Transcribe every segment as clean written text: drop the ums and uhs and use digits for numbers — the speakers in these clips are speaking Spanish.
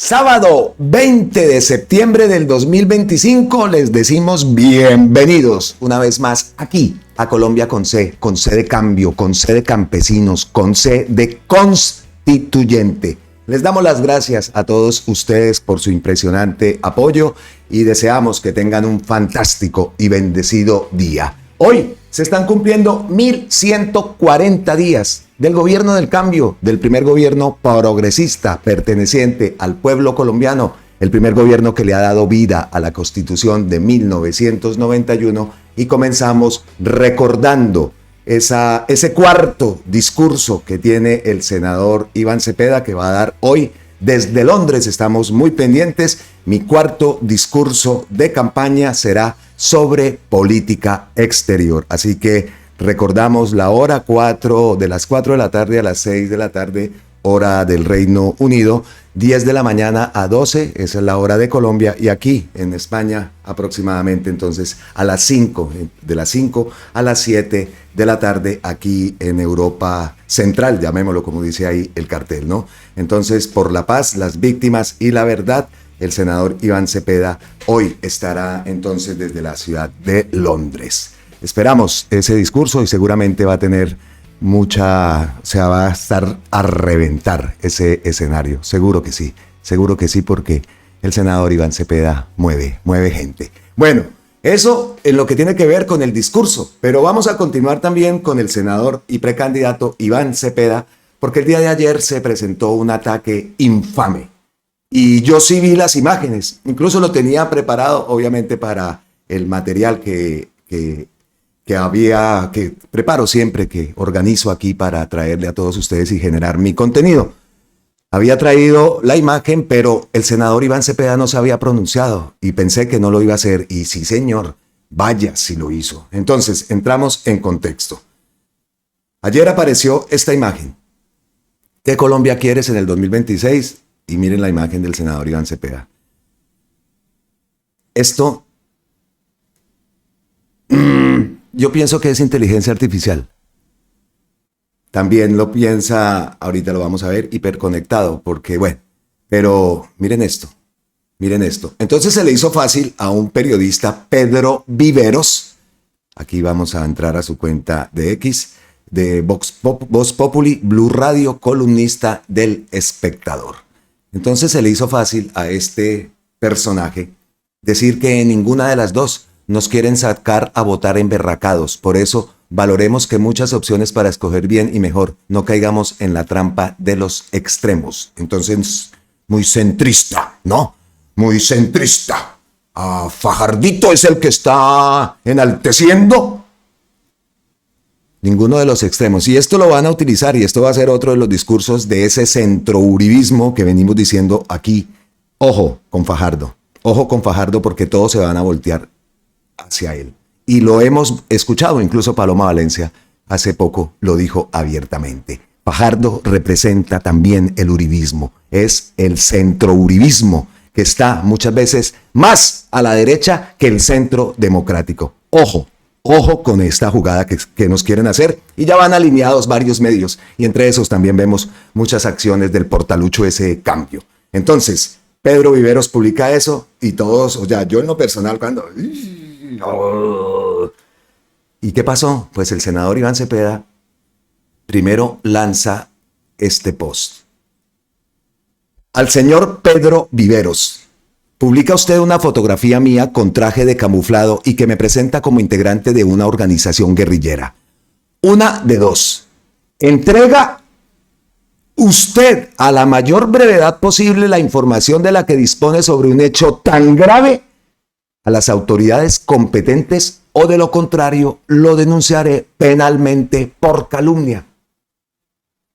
Sábado 20 de septiembre del 2025 les decimos bienvenidos una vez más aquí a Colombia con C de cambio, con C de campesinos, con C de constituyente. Les damos las gracias a todos ustedes por su impresionante apoyo y deseamos que tengan un fantástico y bendecido día. Hoy se están cumpliendo 1140 días del gobierno del cambio, del primer gobierno progresista perteneciente al pueblo colombiano, el primer gobierno que le ha dado vida a la Constitución de 1991, y comenzamos recordando ese cuarto discurso que tiene el senador Iván Cepeda, que va a dar hoy desde Londres. Estamos muy pendientes. Mi cuarto discurso de campaña será sobre política exterior. Así que recordamos la hora 4, de las 4 de la tarde a las 6 de la tarde, hora del Reino Unido, 10 de la mañana a 12, esa es la hora de Colombia, y aquí en España aproximadamente entonces a las 5, de las 5 a las 7 de la tarde aquí en Europa Central, llamémoslo como dice ahí el cartel, ¿no? Entonces, por la paz, las víctimas y la verdad, el senador Iván Cepeda hoy estará entonces desde la ciudad de Londres. Esperamos ese discurso y seguramente va a tener va a estar a reventar ese escenario. Seguro que sí, porque el senador Iván Cepeda mueve gente. Bueno, eso en lo que tiene que ver con el discurso, pero vamos a continuar también con el senador y precandidato Iván Cepeda, porque el día de ayer se presentó un ataque infame. Y yo sí vi las imágenes, incluso lo tenía preparado, obviamente, para el material que preparo siempre, que organizo aquí para traerle a todos ustedes y generar mi contenido. Había traído la imagen, pero el senador Iván Cepeda no se había pronunciado y pensé que no lo iba a hacer. Y sí, señor, vaya si lo hizo. Entonces, entramos en contexto. Ayer apareció esta imagen. ¿Qué Colombia quieres en el 2026? Y miren la imagen del senador Iván Cepeda. Esto, yo pienso que es inteligencia artificial. También lo piensa, ahorita lo vamos a ver, hiperconectado, porque bueno, pero miren esto. Entonces se le hizo fácil a un periodista, Pedro Viveros, aquí vamos a entrar a su cuenta de X, de Voz Populi, Blue Radio, columnista del Espectador. Entonces se le hizo fácil a este personaje decir que en ninguna de las dos nos quieren sacar a votar emberracados. Por eso valoremos que muchas opciones para escoger bien y mejor. No caigamos en la trampa de los extremos. Entonces, muy centrista, ¿no? Muy centrista. Fajardito es el que está enalteciendo. Ninguno de los extremos. Y esto lo van a utilizar, y esto va a ser otro de los discursos de ese centrouribismo que venimos diciendo aquí. Ojo con Fajardo, porque todos se van a voltear hacia él. Y lo hemos escuchado, incluso Paloma Valencia hace poco lo dijo abiertamente. Fajardo representa también el uribismo, es el centrouribismo que está muchas veces más a la derecha que el centro democrático. Ojo con esta jugada que nos quieren hacer, y ya van alineados varios medios, y entre esos también vemos muchas acciones del portalucho ese cambio. Entonces, Pedro Viveros publica eso, y todos, o sea, yo en lo personal cuando... ¿Y qué pasó? Pues el senador Iván Cepeda primero lanza este post. Al señor Pedro Viveros: publica usted una fotografía mía con traje de camuflado y que me presenta como integrante de una organización guerrillera. Una de dos. Entrega usted a la mayor brevedad posible la información de la que dispone sobre un hecho tan grave a las autoridades competentes, o de lo contrario lo denunciaré penalmente por calumnia.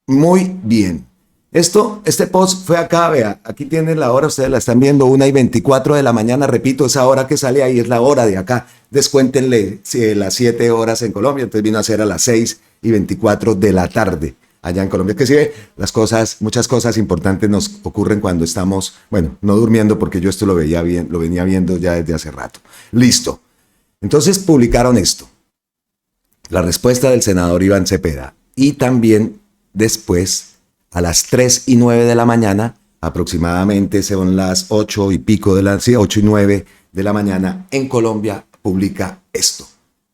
Muy bien. Este post fue acá, vea, aquí tienen la hora, ustedes la están viendo, 1:24 de la mañana, repito, esa hora que sale ahí es la hora de acá, descuéntenle las 7 horas en Colombia, entonces vino a ser a las 6:24 de la tarde, allá en Colombia, que sí ve, muchas cosas importantes nos ocurren cuando estamos, bueno, no durmiendo, porque yo esto lo venía viendo ya desde hace rato. Listo. Entonces publicaron esto, la respuesta del senador Iván Cepeda, y también después, a las 3:09 de la mañana, aproximadamente son las 8 y pico de las 8:09 de la mañana, en Colombia publica esto: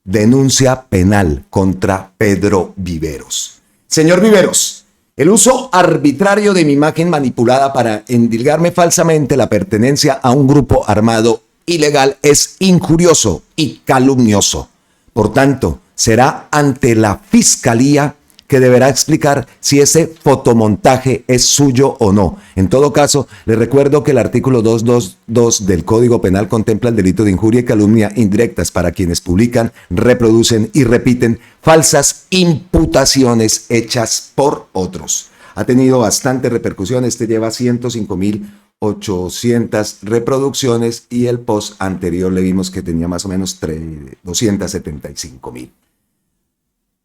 denuncia penal contra Pedro Viveros. Señor Viveros, el uso arbitrario de mi imagen manipulada para endilgarme falsamente la pertenencia a un grupo armado ilegal es injurioso y calumnioso. Por tanto, será ante la Fiscalía que deberá explicar si ese fotomontaje es suyo o no. En todo caso, le recuerdo que el artículo 222 del Código Penal contempla el delito de injuria y calumnia indirectas para quienes publican, reproducen y repiten falsas imputaciones hechas por otros. Ha tenido bastante repercusión, este lleva 105.800 reproducciones y el post anterior le vimos que tenía más o menos 275.000.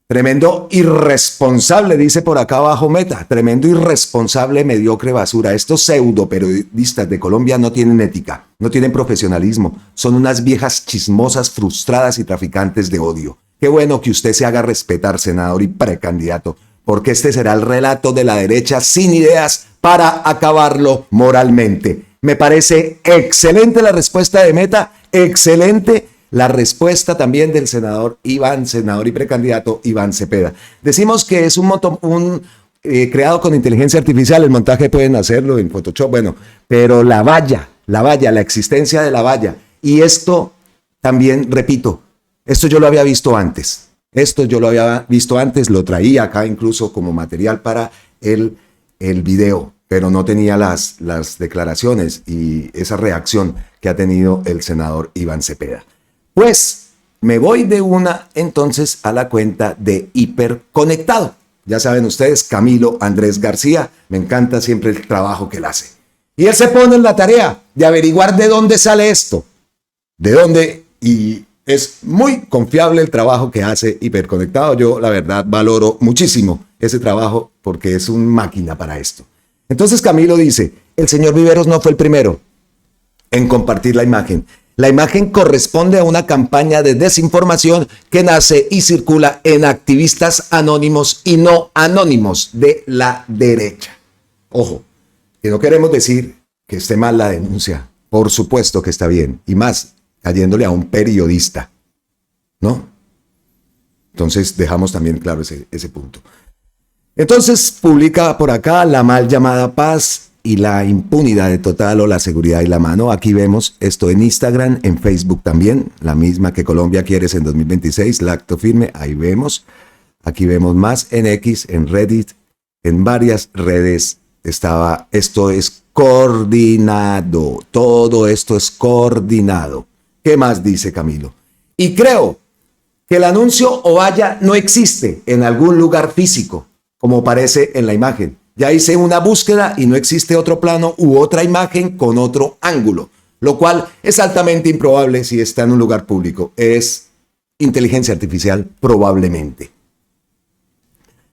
Tremendo irresponsable, dice por acá abajo Meta, tremendo irresponsable, mediocre basura. Estos pseudo periodistas de Colombia no tienen ética, no tienen profesionalismo, son unas viejas chismosas, frustradas y traficantes de odio. Qué bueno que usted se haga respetar, senador y precandidato, porque este será el relato de la derecha sin ideas para acabarlo moralmente. Me parece excelente la respuesta de Meta, excelente la respuesta también del senador y precandidato Iván Cepeda. Decimos que es creado con inteligencia artificial, el montaje pueden hacerlo en Photoshop, bueno, pero la existencia de la valla, y esto también, repito, esto yo lo había visto antes, lo traía acá incluso como material para el video, pero no tenía las declaraciones y esa reacción que ha tenido el senador Iván Cepeda. Pues me voy de una entonces a la cuenta de Hiperconectado. Ya saben ustedes, Camilo Andrés García, me encanta siempre el trabajo que él hace. Y él se pone en la tarea de averiguar de dónde sale esto, y es muy confiable el trabajo que hace Hiperconectado. Yo la verdad valoro muchísimo ese trabajo porque es una máquina para esto. Entonces Camilo dice, el señor Viveros no fue el primero en compartir la imagen. La imagen corresponde a una campaña de desinformación que nace y circula en activistas anónimos y no anónimos de la derecha. Ojo, que no queremos decir que esté mal la denuncia. Por supuesto que está bien, y más cayéndole a un periodista, ¿no? Entonces dejamos también claro ese punto. Entonces publica por acá la mal llamada paz y la impunidad de total o la seguridad y la mano. Aquí vemos esto en Instagram, en Facebook también, la misma que Colombia Quieres en 2026, la acto firme, ahí vemos. Aquí vemos más en X, en Reddit, en varias redes estaba, esto es coordinado, todo esto es coordinado. ¿Qué más dice Camilo? Y creo que el anuncio o valla no existe en algún lugar físico, como parece en la imagen. Ya hice una búsqueda y no existe otro plano u otra imagen con otro ángulo, lo cual es altamente improbable si está en un lugar público. Es inteligencia artificial probablemente.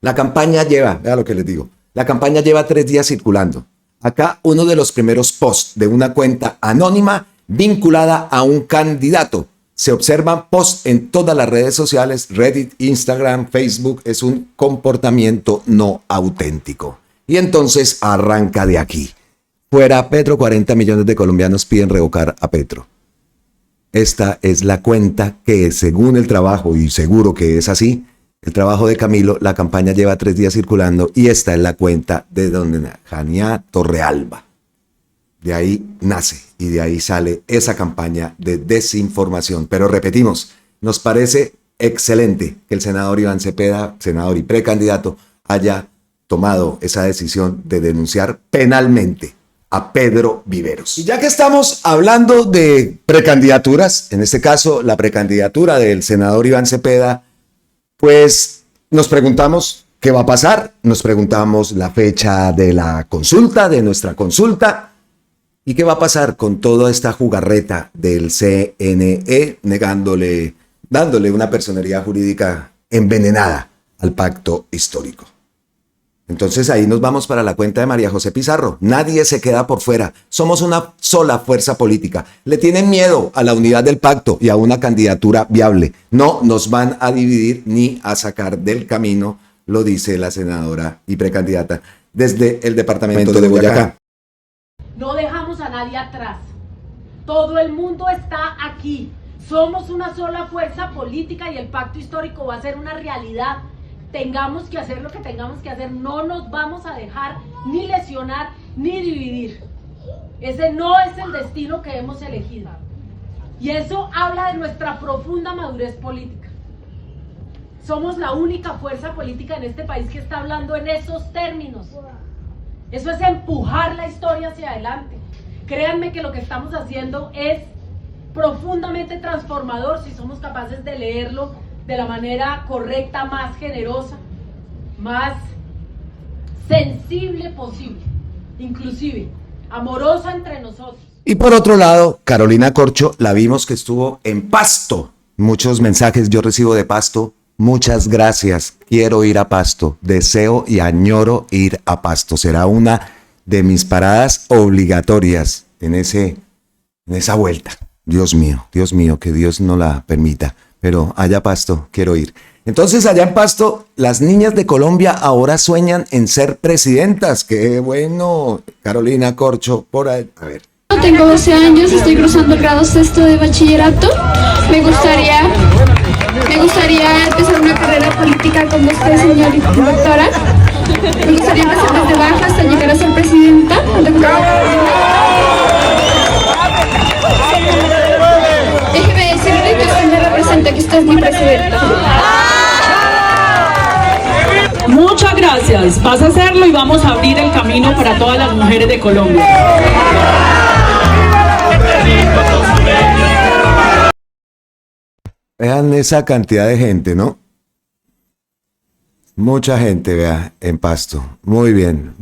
La campaña vea lo que les digo, la campaña lleva 3 días circulando. Acá uno de los primeros posts de una cuenta anónima vinculada a un candidato. Se observan posts en todas las redes sociales, Reddit, Instagram, Facebook. Es un comportamiento no auténtico. Y entonces arranca de aquí. Fuera Petro, 40 millones de colombianos piden revocar a Petro. Esta es la cuenta que, según el trabajo, y seguro que es así, el trabajo de Camilo, la campaña lleva 3 días circulando y esta es la cuenta de don Jania Torrealba. De ahí nace y de ahí sale esa campaña de desinformación. Pero repetimos, nos parece excelente que el senador Iván Cepeda, senador y precandidato, haya tomado esa decisión de denunciar penalmente a Pedro Viveros. Y ya que estamos hablando de precandidaturas, en este caso la precandidatura del senador Iván Cepeda, pues nos preguntamos qué va a pasar, nos preguntamos la fecha de la consulta, de nuestra consulta, y qué va a pasar con toda esta jugarreta del CNE dándole una personería jurídica envenenada al pacto histórico. Entonces ahí nos vamos para la cuenta de María José Pizarro. Nadie se queda por fuera. Somos una sola fuerza política. Le tienen miedo a la unidad del pacto y a una candidatura viable. No nos van a dividir ni a sacar del camino, lo dice la senadora y precandidata desde el departamento de Boyacá. No dejamos a nadie atrás. Todo el mundo está aquí. Somos una sola fuerza política y el pacto histórico va a ser una realidad. Tengamos que hacer lo que tengamos que hacer. No nos vamos a dejar ni lesionar ni dividir. Ese no es el destino que hemos elegido. Y eso habla de nuestra profunda madurez política. Somos la única fuerza política en este país que está hablando en esos términos. Eso es empujar la historia hacia adelante. Créanme que lo que estamos haciendo es profundamente transformador si somos capaces de leerlo de la manera correcta, más generosa, más sensible posible, inclusive amorosa entre nosotros. Y por otro lado, Carolina Corcho, la vimos que estuvo en Pasto. Muchos mensajes yo recibo de Pasto. Muchas gracias. Quiero ir a Pasto. Deseo y añoro ir a Pasto. Será una de mis paradas obligatorias en esa vuelta. Dios mío, que Dios no la permita. Pero allá Pasto, quiero ir. Entonces allá en Pasto, las niñas de Colombia ahora sueñan en ser presidentas. ¡Qué bueno! Carolina Corcho, por ahí. A ver. Tengo 12 años, estoy cursando el grado sexto de bachillerato. Me gustaría empezar una carrera política como usted, señora doctora. Me gustaría empezar desde baja hasta llegar a ser presidenta. Déjeme decirle que usted me representa, que usted es mi presidenta. Muchas gracias. Vas a hacerlo y vamos a abrir el camino para todas las mujeres de Colombia. Vean esa cantidad de gente, ¿no? Mucha gente, vea, en Pasto. Muy bien,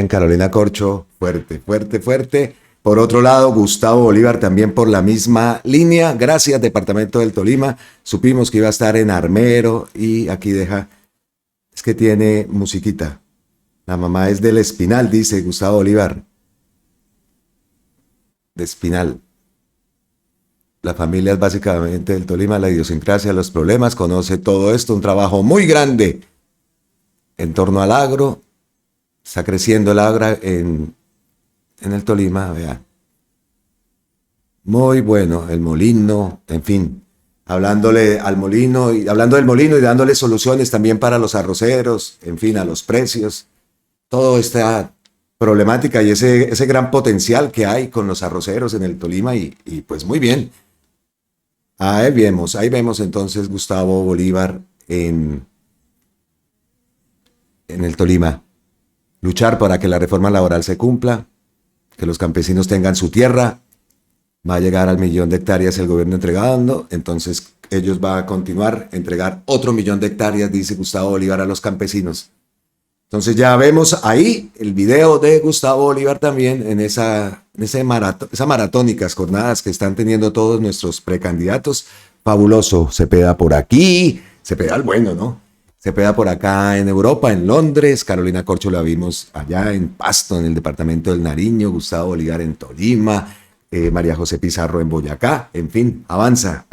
Carolina Corcho. Fuerte. Por otro lado, Gustavo Bolívar también por la misma línea. Gracias, Departamento del Tolima. Supimos que iba a estar en Armero y aquí deja... Es que tiene musiquita. La mamá es del Espinal, dice Gustavo Bolívar. De Espinal. La familia es básicamente del Tolima, la idiosincrasia, los problemas, conoce todo esto, un trabajo muy grande en torno al agro. Está creciendo el agro en el Tolima, vean. Muy bueno, el molino, en fin, hablándole al molino y hablando del molino y dándole soluciones también para los arroceros, en fin, a los precios. Toda esta problemática y ese gran potencial que hay con los arroceros en el Tolima y pues muy bien. Ahí vemos entonces Gustavo Bolívar en el Tolima. Luchar para que la reforma laboral se cumpla, que los campesinos tengan su tierra. Va a llegar al 1.000.000 de hectáreas el gobierno entregando, entonces ellos van a continuar a entregar otro 1.000.000 de hectáreas, dice Gustavo Bolívar, a los campesinos. Entonces ya vemos ahí el video de Gustavo Bolívar también en esas maratónicas jornadas que están teniendo todos nuestros precandidatos. Fabuloso, Cepeda por aquí, Cepeda el bueno, ¿no? Cepeda por acá en Europa, en Londres, Carolina Corcho la vimos allá en Pasto, en el departamento del Nariño, Gustavo Bolívar en Tolima, María José Pizarro en Boyacá, en fin, avanza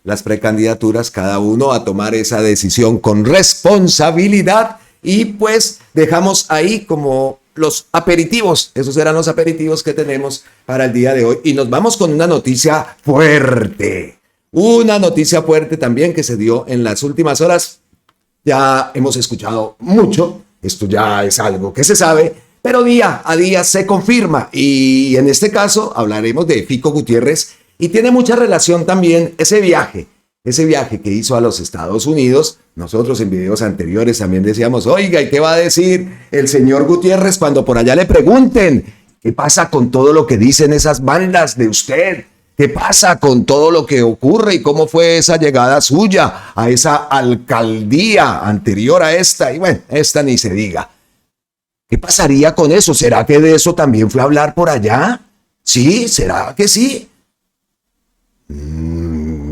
las precandidaturas, cada uno a tomar esa decisión con responsabilidad. Y pues dejamos ahí como los aperitivos, esos eran los aperitivos que tenemos para el día de hoy. Y nos vamos con una noticia fuerte también que se dio en las últimas horas. Ya hemos escuchado mucho, esto ya es algo que se sabe, pero día a día se confirma. Y en este caso hablaremos de Fico Gutiérrez y tiene mucha relación también ese viaje que hizo a los Estados Unidos. Nosotros en videos anteriores también decíamos, oiga, ¿y qué va a decir el señor Gutiérrez cuando por allá le pregunten qué pasa con todo lo que dicen esas bandas de usted? ¿Qué pasa con todo lo que ocurre y cómo fue esa llegada suya a esa alcaldía anterior a esta? Y bueno, esta ni se diga. ¿Qué pasaría con eso? ¿Será que de eso también fue a hablar por allá? ¿Sí? ¿Será que sí?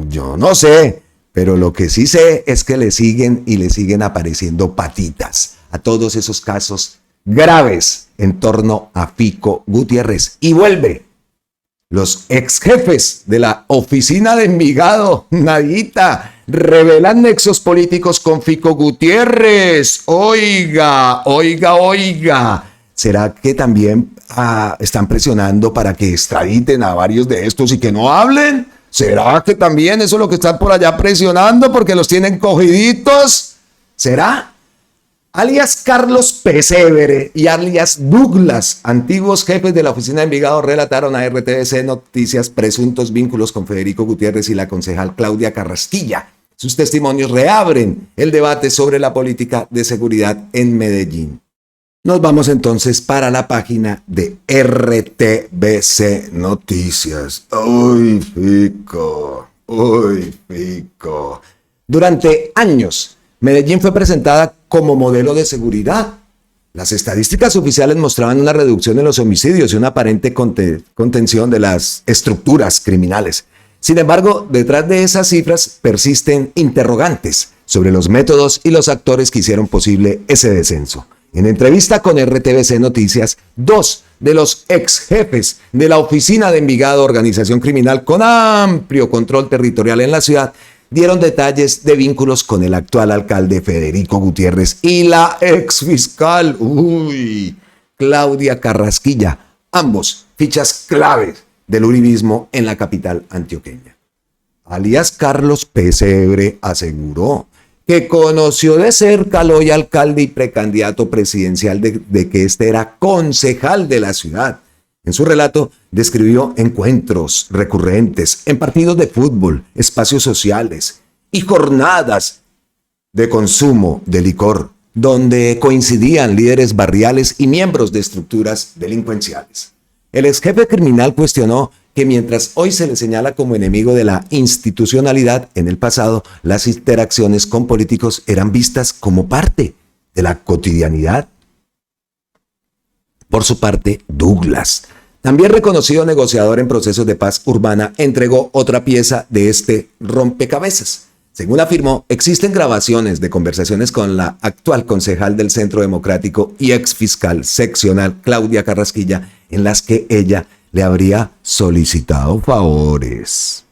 Yo no sé, pero lo que sí sé es que le siguen apareciendo patitas a todos esos casos graves en torno a Fico Gutiérrez. Y vuelve. Los ex jefes de la oficina de Envigado, Nadita, revelan nexos políticos con Fico Gutiérrez. Oiga. ¿Será que también están presionando para que extraditen a varios de estos y que no hablen. ¿Será que también eso es lo que están por allá presionando porque los tienen cogiditos? ¿Será? Alias Carlos Pesebre y alias Douglas, antiguos jefes de la oficina de Envigado, relataron a RTVC Noticias presuntos vínculos con Federico Gutiérrez y la concejal Claudia Carrasquilla. Sus testimonios reabren el debate sobre la política de seguridad en Medellín. Nos vamos entonces para la página de RTVC Noticias. ¡Uy, fico! ¡Uy, fico! Durante años, Medellín fue presentada como modelo de seguridad. Las estadísticas oficiales mostraban una reducción en los homicidios y una aparente contención de las estructuras criminales. Sin embargo, detrás de esas cifras persisten interrogantes sobre los métodos y los actores que hicieron posible ese descenso. En entrevista con RTVC Noticias, 2 de los ex jefes de la oficina de Envigado, organización criminal con amplio control territorial en la ciudad, dieron detalles de vínculos con el actual alcalde Federico Gutiérrez y la ex fiscal, Claudia Carrasquilla, ambos fichas claves del uribismo en la capital antioqueña. Alias Carlos Pesebre aseguró que conoció de cerca al hoy alcalde y precandidato presidencial de que este era concejal de la ciudad. En su relato describió encuentros recurrentes en partidos de fútbol, espacios sociales y jornadas de consumo de licor, donde coincidían líderes barriales y miembros de estructuras delincuenciales. El ex jefe criminal cuestionó que mientras hoy se le señala como enemigo de la institucionalidad, en el pasado las interacciones con políticos eran vistas como parte de la cotidianidad. Por su parte, Douglas, también reconocido negociador en procesos de paz urbana, entregó otra pieza de este rompecabezas. Según afirmó, existen grabaciones de conversaciones con la actual concejal del Centro Democrático y ex fiscal seccional Claudia Carrasquilla, en las que ella le habría solicitado favores.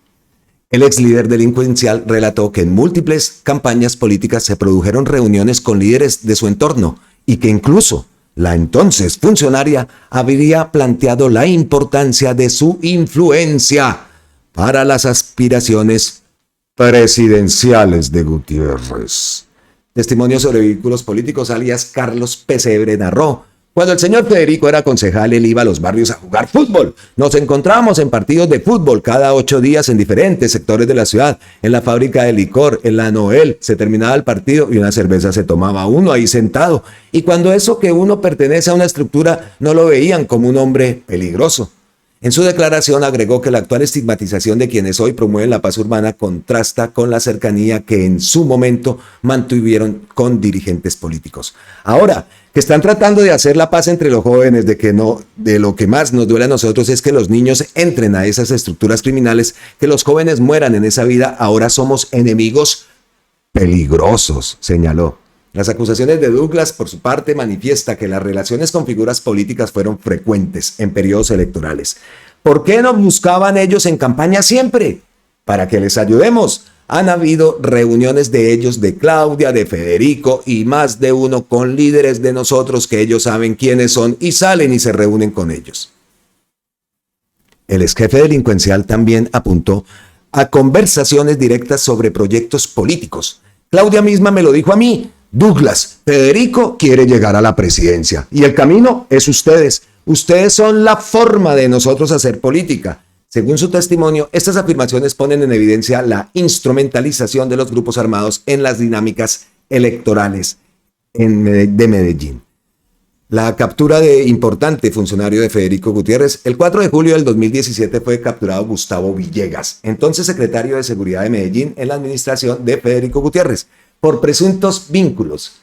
El ex líder delincuencial relató que en múltiples campañas políticas se produjeron reuniones con líderes de su entorno y que incluso la entonces funcionaria habría planteado la importancia de su influencia para las aspiraciones presidenciales de Gutiérrez. Testimonio sobre vínculos políticos, alias Carlos Pesebre narró: cuando el señor Federico era concejal, él iba a los barrios a jugar fútbol. Nos encontrábamos en partidos de fútbol cada 8 días en diferentes sectores de la ciudad. En la fábrica de licor, en la Noel, se terminaba el partido y una cerveza se tomaba uno ahí sentado. Y cuando eso que uno pertenece a una estructura, no lo veían como un hombre peligroso. En su declaración agregó que la actual estigmatización de quienes hoy promueven la paz urbana contrasta con la cercanía que en su momento mantuvieron con dirigentes políticos. Ahora que están tratando de hacer la paz entre los jóvenes, de lo que más nos duele a nosotros es que los niños entren a esas estructuras criminales, que los jóvenes mueran en esa vida, ahora somos enemigos peligrosos, señaló. Las acusaciones de Douglas, por su parte, manifiesta que las relaciones con figuras políticas fueron frecuentes en periodos electorales. ¿Por qué nos buscaban ellos en campaña siempre? Para que les ayudemos. Han habido reuniones de ellos, de Claudia, de Federico y más de uno con líderes de nosotros que ellos saben quiénes son y salen y se reúnen con ellos. El ex jefe delincuencial también apuntó a conversaciones directas sobre proyectos políticos. Claudia misma me lo dijo a mí. Douglas, Federico quiere llegar a la presidencia y el camino es ustedes. Ustedes son la forma de nosotros hacer política. Según su testimonio, estas afirmaciones ponen en evidencia la instrumentalización de los grupos armados en las dinámicas electorales de Medellín. La captura de importante funcionario de Federico Gutiérrez: el 4 de julio del 2017 fue capturado Gustavo Villegas, entonces secretario de Seguridad de Medellín en la administración de Federico Gutiérrez, por presuntos vínculos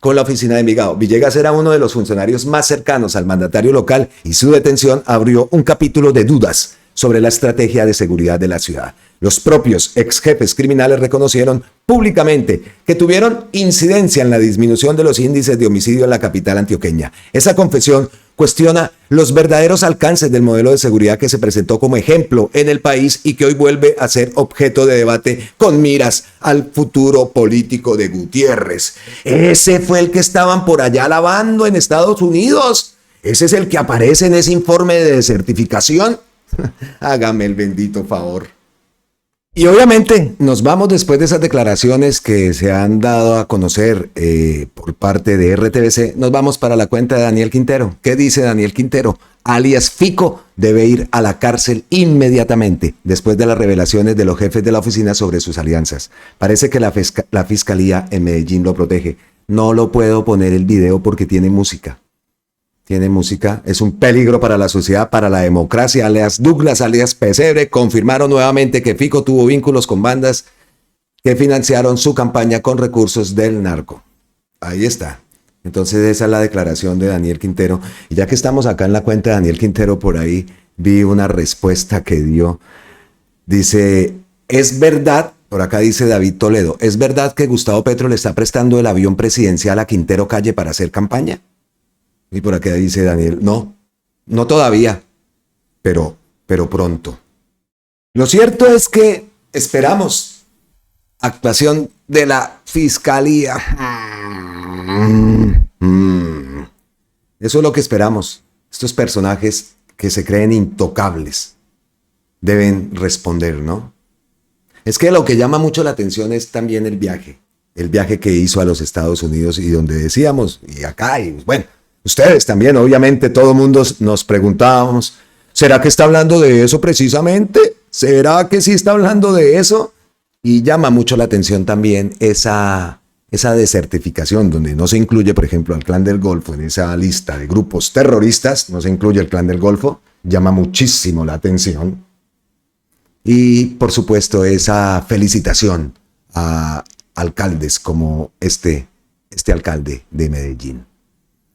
con la oficina de Envigado. Villegas era uno de los funcionarios más cercanos al mandatario local y su detención abrió un capítulo de dudas sobre la estrategia de seguridad de la ciudad. Los propios ex jefes criminales reconocieron públicamente que tuvieron incidencia en la disminución de los índices de homicidio en la capital antioqueña. Esa confesión cuestiona los verdaderos alcances del modelo de seguridad que se presentó como ejemplo en el país y que hoy vuelve a ser objeto de debate con miras al futuro político de Gutiérrez. Ese fue el que estaban por allá lavando en Estados Unidos. ¿Ese es el que aparece en ese informe de certificación? Hágame el bendito favor. Y obviamente nos vamos después de esas declaraciones que se han dado a conocer por parte de RTBC, nos vamos para la cuenta de Daniel Quintero. ¿Qué dice Daniel Quintero? Alias Fico debe ir a la cárcel inmediatamente después de las revelaciones de los jefes de la oficina sobre sus alianzas. Parece que la fiscalía en Medellín lo protege. No lo puedo poner el video porque tiene música. Tiene música, es un peligro para la sociedad, para la democracia. Alias Douglas, alias Pesebre, confirmaron nuevamente que Fico tuvo vínculos con bandas que financiaron su campaña con recursos del narco. Ahí está. Entonces esa es la declaración de Daniel Quintero. Y ya que estamos acá en la cuenta de Daniel Quintero, por ahí vi una respuesta que dio. Dice, es verdad, por acá dice David Toledo, ¿es verdad que Gustavo Petro le está prestando el avión presidencial a Quintero Calle para hacer campaña? Y por acá dice Daniel, no todavía, pero pronto. Lo cierto es que esperamos actuación de la fiscalía. Eso es lo que esperamos. Estos personajes que se creen intocables deben responder, ¿no? Es que lo que llama mucho la atención es también el viaje que hizo a los Estados Unidos y donde decíamos, y acá, y bueno, ustedes también, obviamente, todo el mundo nos preguntábamos, ¿será que está hablando de eso precisamente? ¿Será que sí está hablando de eso? Y llama mucho la atención también esa desertificación, donde no se incluye, por ejemplo, al Clan del Golfo en esa lista de grupos terroristas, no se incluye el Clan del Golfo, llama muchísimo la atención. Y, por supuesto, esa felicitación a alcaldes como este alcalde de Medellín.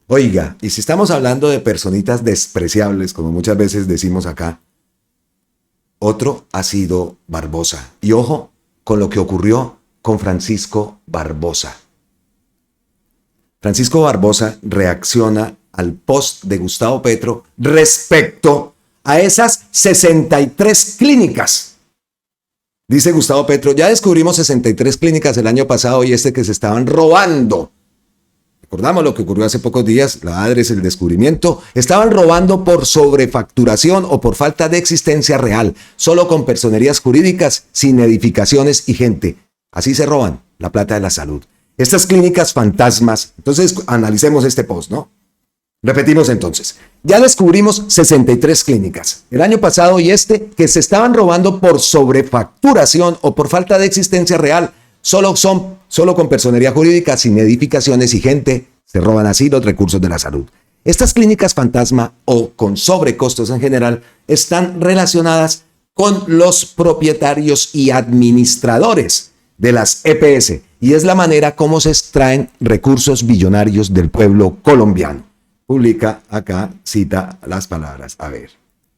Oiga, y si estamos hablando de personitas despreciables, como muchas veces decimos acá, otro ha sido Barbosa. Y ojo con lo que ocurrió con Francisco Barbosa. Francisco Barbosa reacciona al post de Gustavo Petro respecto a esas 63 clínicas. Dice Gustavo Petro, ya descubrimos 63 clínicas el año pasado y que se estaban robando. Recordamos lo que ocurrió hace pocos días, la ADRES, el descubrimiento. Estaban robando por sobrefacturación o por falta de existencia real, solo con personerías jurídicas, sin edificaciones y gente. Así se roban la plata de la salud. Estas clínicas fantasmas, entonces analicemos este post, ¿no? Repetimos entonces, ya descubrimos 63 clínicas el año pasado y que se estaban robando por sobrefacturación o por falta de existencia real, solo con personería jurídica, sin edificaciones y gente, se roban así los recursos de la salud. Estas clínicas fantasma o con sobrecostos en general están relacionadas con los propietarios y administradores de las EPS y es la manera como se extraen recursos billonarios del pueblo colombiano. Publica acá, cita las palabras. A ver.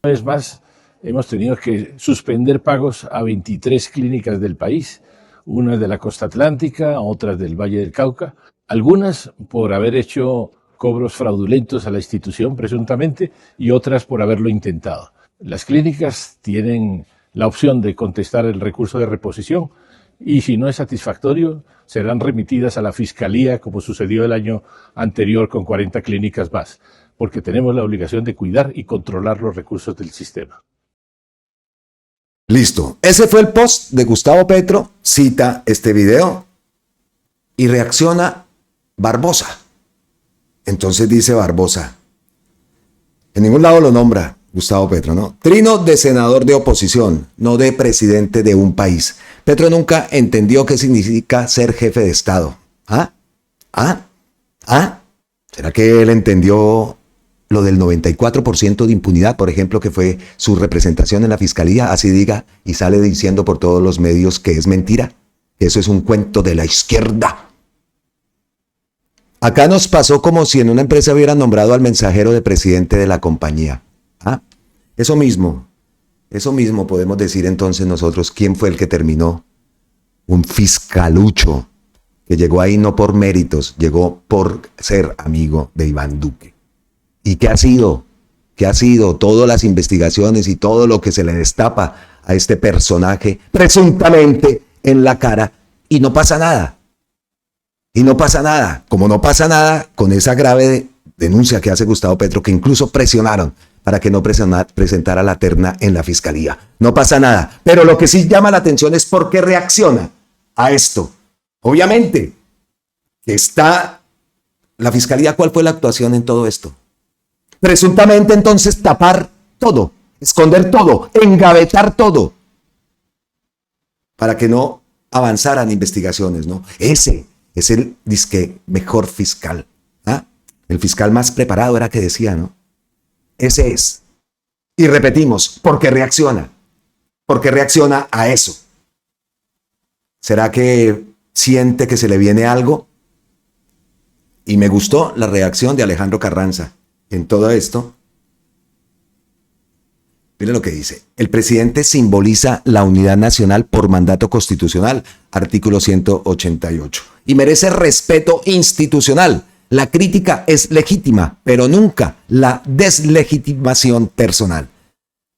Una vez más, hemos tenido que suspender pagos a 23 clínicas del país, unas de la costa atlántica, otras del Valle del Cauca, algunas por haber hecho cobros fraudulentos a la institución presuntamente y otras por haberlo intentado. Las clínicas tienen la opción de contestar el recurso de reposición y si no es satisfactorio serán remitidas a la Fiscalía como sucedió el año anterior con 40 clínicas más, porque tenemos la obligación de cuidar y controlar los recursos del sistema. Listo. Ese fue el post de Gustavo Petro, cita este video y reacciona Barbosa. Entonces dice Barbosa, en ningún lado lo nombra Gustavo Petro, ¿no? Trino de senador de oposición, no de presidente de un país. Petro nunca entendió qué significa ser jefe de Estado. ¿Será que él entendió lo del 94% de impunidad, por ejemplo, que fue su representación en la fiscalía, así diga, y sale diciendo por todos los medios que es mentira, que eso es un cuento de la izquierda? Acá nos pasó como si en una empresa hubieran nombrado al mensajero de presidente de la compañía. Eso mismo podemos decir entonces nosotros, ¿quién fue el que terminó? Un fiscalucho que llegó ahí no por méritos, llegó por ser amigo de Iván Duque. ¿Y qué ha sido? ¿Qué ha sido? Todas las investigaciones y todo lo que se le destapa a este personaje presuntamente en la cara y no pasa nada. Y no pasa nada, como no pasa nada con esa grave denuncia que hace Gustavo Petro, que incluso presionaron para que no presentara la terna en la fiscalía. No pasa nada, pero lo que sí llama la atención es por qué reacciona a esto. Obviamente, está la fiscalía, ¿cuál fue la actuación en todo esto? Presuntamente entonces tapar todo, esconder todo, engavetar todo, para que no avanzaran investigaciones, ¿no? Ese es el disque mejor fiscal. ¿Ah? El fiscal más preparado era que decía, ¿no? Ese es. Y repetimos, porque reacciona a eso. ¿Será que siente que se le viene algo? Y me gustó la reacción de Alejandro Carranza en todo esto. Miren lo que dice. El presidente simboliza la unidad nacional por mandato constitucional, artículo 188. Y merece respeto institucional. La crítica es legítima, pero nunca la deslegitimación personal.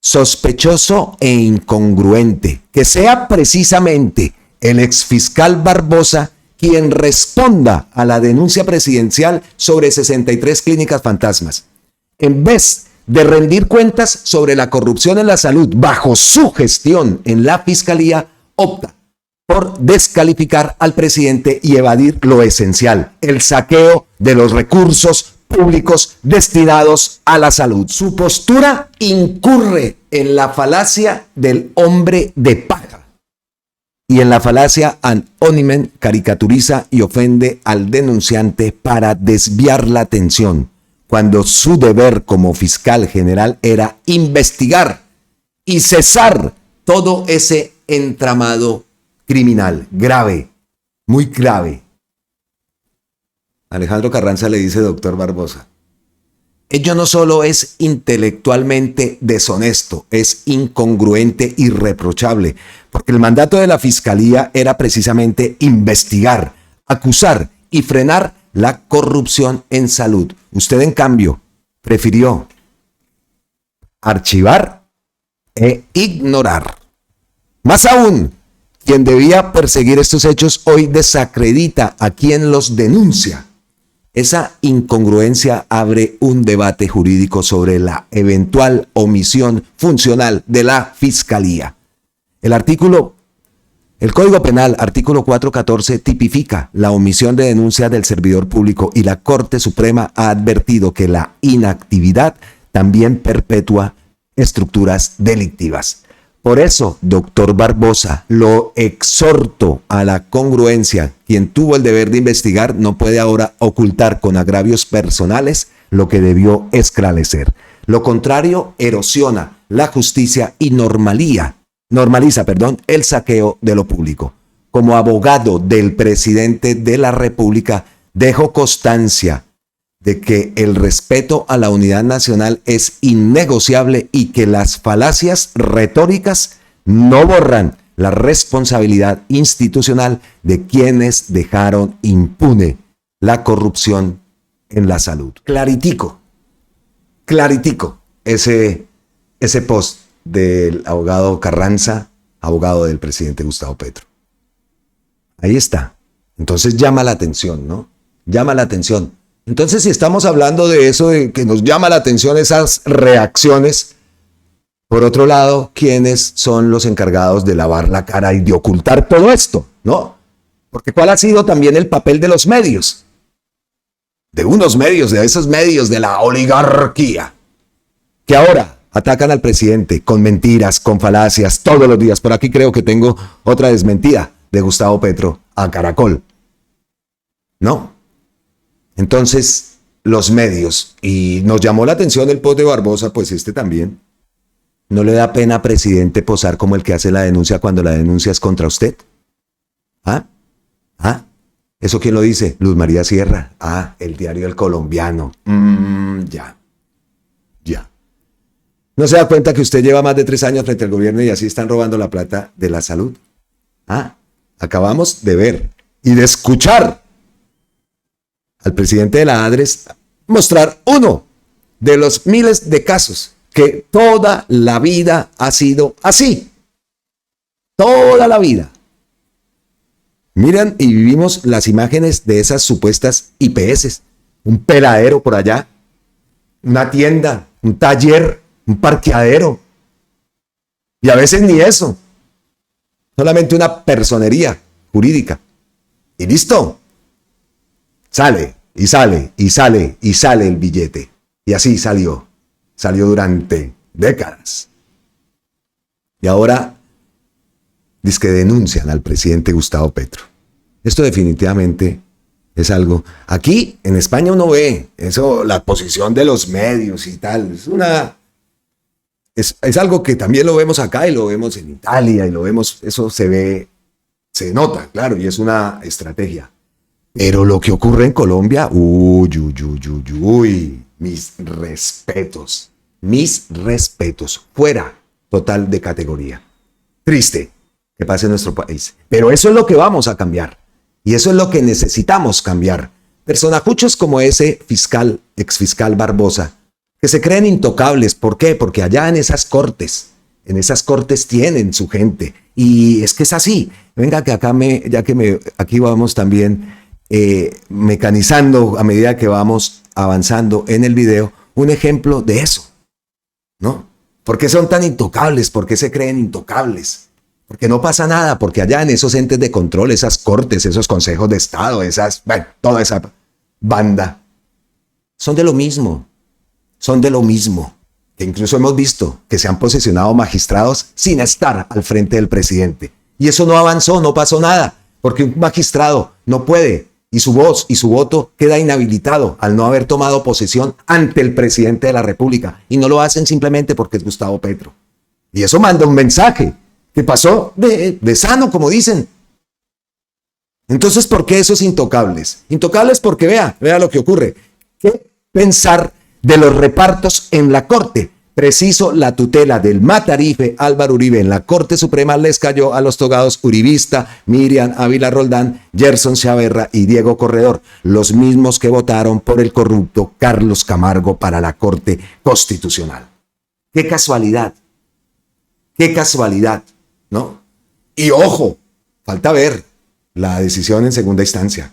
Sospechoso e incongruente que sea precisamente el exfiscal Barbosa quien responda a la denuncia presidencial sobre 63 clínicas fantasmas. En vez de rendir cuentas sobre la corrupción en la salud bajo su gestión en la fiscalía, opta por descalificar al presidente y evadir lo esencial, el saqueo de los recursos públicos destinados a la salud. Su postura incurre en la falacia del hombre de paja y en la falacia ad hominem caricaturiza y ofende al denunciante para desviar la atención, cuando su deber como fiscal general era investigar y cesar todo ese entramado criminal, grave, muy grave. Alejandro Carranza le dice, doctor Barbosa, ello no solo es intelectualmente deshonesto, es incongruente y reprochable, porque el mandato de la fiscalía era precisamente investigar, acusar y frenar la corrupción en salud. Usted, en cambio, prefirió archivar e ignorar. Más aún, quien debía perseguir estos hechos hoy desacredita a quien los denuncia. Esa incongruencia abre un debate jurídico sobre la eventual omisión funcional de la Fiscalía. El Código Penal, artículo 414, tipifica la omisión de denuncia del servidor público y la Corte Suprema ha advertido que la inactividad también perpetúa estructuras delictivas. Por eso, doctor Barbosa, lo exhorto a la congruencia. Quien tuvo el deber de investigar no puede ahora ocultar con agravios personales lo que debió esclarecer. Lo contrario erosiona la justicia y normaliza, el saqueo de lo público. Como abogado del presidente de la República, dejo constancia de que el respeto a la unidad nacional es innegociable y que las falacias retóricas no borran la responsabilidad institucional de quienes dejaron impune la corrupción en la salud. Claritico ese post del abogado Carranza, abogado del presidente Gustavo Petro. Ahí está. Entonces llama la atención, ¿no? Llama la atención. Entonces, si estamos hablando de eso, de que nos llama la atención esas reacciones, por otro lado, ¿quiénes son los encargados de lavar la cara y de ocultar todo esto? ¿No? Porque ¿cuál ha sido también el papel de los medios? De unos medios, de esos medios de la oligarquía, que ahora atacan al presidente con mentiras, con falacias, todos los días. Por aquí creo que tengo otra desmentida de Gustavo Petro a Caracol. ¿No? Entonces, los medios, y nos llamó la atención el post de Barbosa, pues este también. ¿No le da pena, presidente, posar como el que hace la denuncia cuando la denuncia es contra usted? ¿Ah? ¿Eso quién lo dice? Luz María Sierra. El diario El Colombiano. Ya. ¿No se da cuenta que usted lleva más de 3 años frente al gobierno y así están robando la plata de la salud? Acabamos de ver y de escuchar al presidente de la ADRES mostrar uno de los miles de casos que toda la vida ha sido así. Toda la vida. Miren y vivimos las imágenes de esas supuestas IPS un peladero por allá, una tienda, un taller, un parqueadero. Y a veces ni eso. Solamente una personería jurídica. Y listo. Sale, y sale, y sale, y sale el billete. Y así salió. Salió durante décadas. Y ahora dice que denuncian al presidente Gustavo Petro. Esto definitivamente es algo. Aquí en España uno ve eso, la posición de los medios y tal. Es algo que también lo vemos acá y lo vemos en Italia y lo vemos, eso se ve, se nota, claro, y es una estrategia. Pero lo que ocurre en Colombia, mis respetos, fuera total de categoría. Triste que pase en nuestro país. Pero eso es lo que vamos a cambiar. Y eso es lo que necesitamos cambiar. Personajuchos como ese fiscal, exfiscal Barbosa, que se creen intocables. ¿Por qué? Porque allá en esas cortes tienen su gente. Y es que es así. Venga que acá aquí vamos también mecanizando a medida que vamos avanzando en el video, un ejemplo de eso, ¿no? ¿Por qué son tan intocables? ¿Por qué se creen intocables? Porque no pasa nada, porque allá en esos entes de control, esas cortes, esos consejos de Estado, toda esa banda, son de lo mismo, que incluso hemos visto que se han posesionado magistrados sin estar al frente del presidente. Y eso no avanzó, no pasó nada, porque un magistrado no puede, y su voz y su voto queda inhabilitado al no haber tomado posesión ante el presidente de la República. Y no lo hacen simplemente porque es Gustavo Petro. Y eso manda un mensaje que pasó de sano, como dicen. Entonces, ¿por qué esos intocables? Intocables porque vea lo que ocurre. ¿Qué pensar de los repartos en la Corte? Preciso, la tutela del matarife Álvaro Uribe en la Corte Suprema les cayó a los togados uribista Miriam Ávila Roldán, Gerson Chaverra y Diego Corredor, los mismos que votaron por el corrupto Carlos Camargo para la Corte Constitucional. ¡Qué casualidad! ¡Qué casualidad! ¿No? Y ojo, falta ver la decisión en segunda instancia.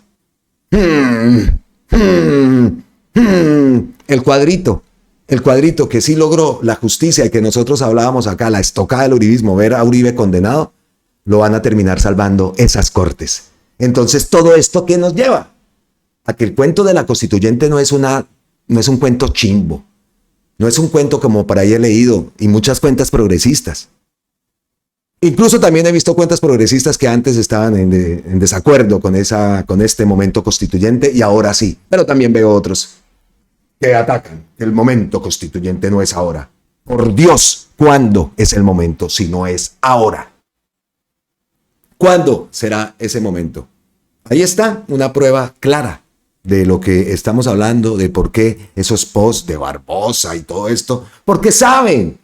El cuadrito que sí logró la justicia y que nosotros hablábamos acá, la estocada del uribismo, ver a Uribe condenado, lo van a terminar salvando esas cortes. Entonces, todo esto, ¿qué nos lleva? A que el cuento de la constituyente no es un cuento chimbo, no es un cuento como por ahí he leído, y muchas cuentas progresistas. Incluso también he visto cuentas progresistas que antes estaban en desacuerdo con este momento constituyente y ahora sí. Pero también veo otros que atacan que el momento constituyente no es ahora. Por Dios, ¿cuándo es el momento si no es ahora? ¿Cuándo será ese momento? Ahí está una prueba clara de lo que estamos hablando, de por qué esos posts de Barbosa y todo esto, porque saben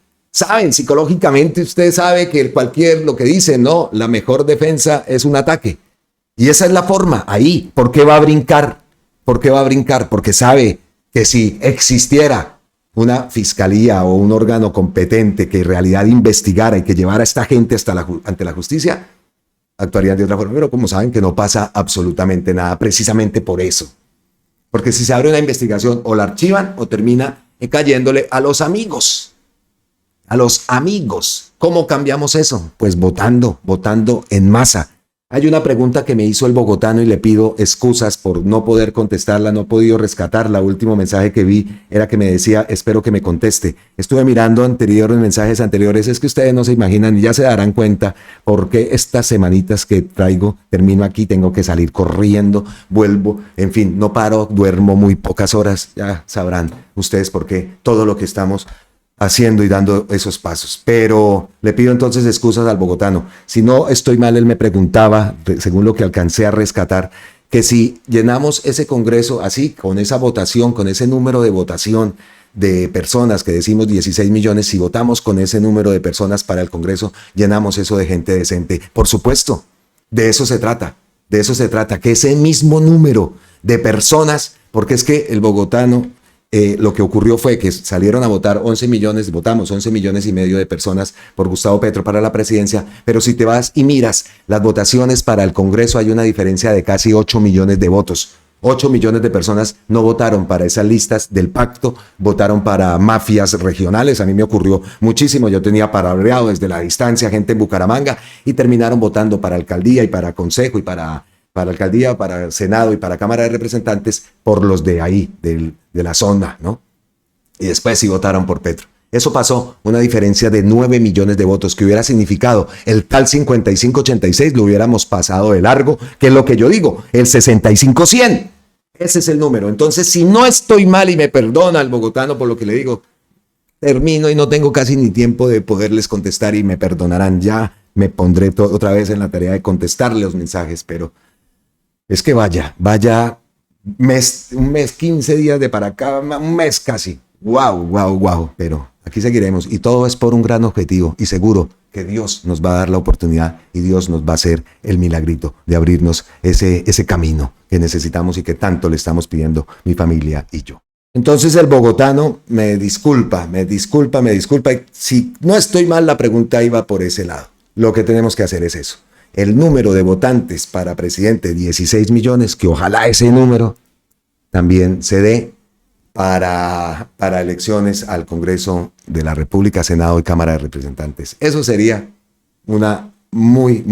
psicológicamente, usted sabe que lo que dicen, no, la mejor defensa es un ataque. Y esa es la forma, ahí. ¿Por qué va a brincar? Porque sabe que si existiera una fiscalía o un órgano competente que en realidad investigara y que llevara a esta gente ante la justicia, actuarían de otra forma. Pero como saben que no pasa absolutamente nada, precisamente por eso. Porque si se abre una investigación, o la archivan o termina cayéndole a los amigos. ¿Cómo cambiamos eso? Pues votando en masa. Hay una pregunta que me hizo el bogotano y le pido excusas por no poder contestarla, no he podido rescatarla. El último mensaje que vi era que me decía, espero que me conteste. Estuve mirando mensajes anteriores, es que ustedes no se imaginan y ya se darán cuenta por qué estas semanitas que traigo, termino aquí, tengo que salir corriendo, vuelvo, en fin, no paro, duermo muy pocas horas, ya sabrán ustedes por qué, todo lo que estamos haciendo y dando esos pasos. Pero le pido entonces excusas al bogotano. Si no estoy mal, él me preguntaba, según lo que alcancé a rescatar, que si llenamos ese congreso así, con esa votación, con ese número de votación de personas, que decimos 16 millones, si votamos con ese número de personas para el congreso, llenamos eso de gente decente. Por supuesto, de eso se trata, que ese mismo número de personas, porque es que el bogotano, lo que ocurrió fue que salieron a votar 11 millones, votamos 11 millones y medio de personas por Gustavo Petro para la presidencia, pero si te vas y miras las votaciones para el Congreso hay una diferencia de casi 8 millones de votos. 8 millones de personas no votaron para esas listas del pacto, votaron para mafias regionales. A mí me ocurrió muchísimo, yo tenía palabreado desde la distancia gente en Bucaramanga y terminaron votando para alcaldía y para consejo y para alcaldía, para Senado y para Cámara de Representantes por los de ahí, de la zona, ¿no? Y después sí votaron por Petro. Eso pasó, una diferencia de 9 millones de votos que hubiera significado el tal 55-86, lo hubiéramos pasado de largo, que es lo que yo digo, el 65-100. Ese es el número. Entonces, si no estoy mal y me perdona el bogotano por lo que le digo, termino y no tengo casi ni tiempo de poderles contestar y me perdonarán. Ya me pondré otra vez en la tarea de contestarle los mensajes, pero es que vaya, un mes, 15 días de para acá, un mes casi. Wow, pero aquí seguiremos y todo es por un gran objetivo y seguro que Dios nos va a dar la oportunidad y Dios nos va a hacer el milagrito de abrirnos ese camino que necesitamos y que tanto le estamos pidiendo mi familia y yo. Entonces el bogotano me disculpa, y si no estoy mal la pregunta iba por ese lado. Lo que tenemos que hacer es eso. El número de votantes para presidente, 16 millones, que ojalá ese número también se dé para elecciones al Congreso de la República, Senado y Cámara de Representantes. Eso sería una muy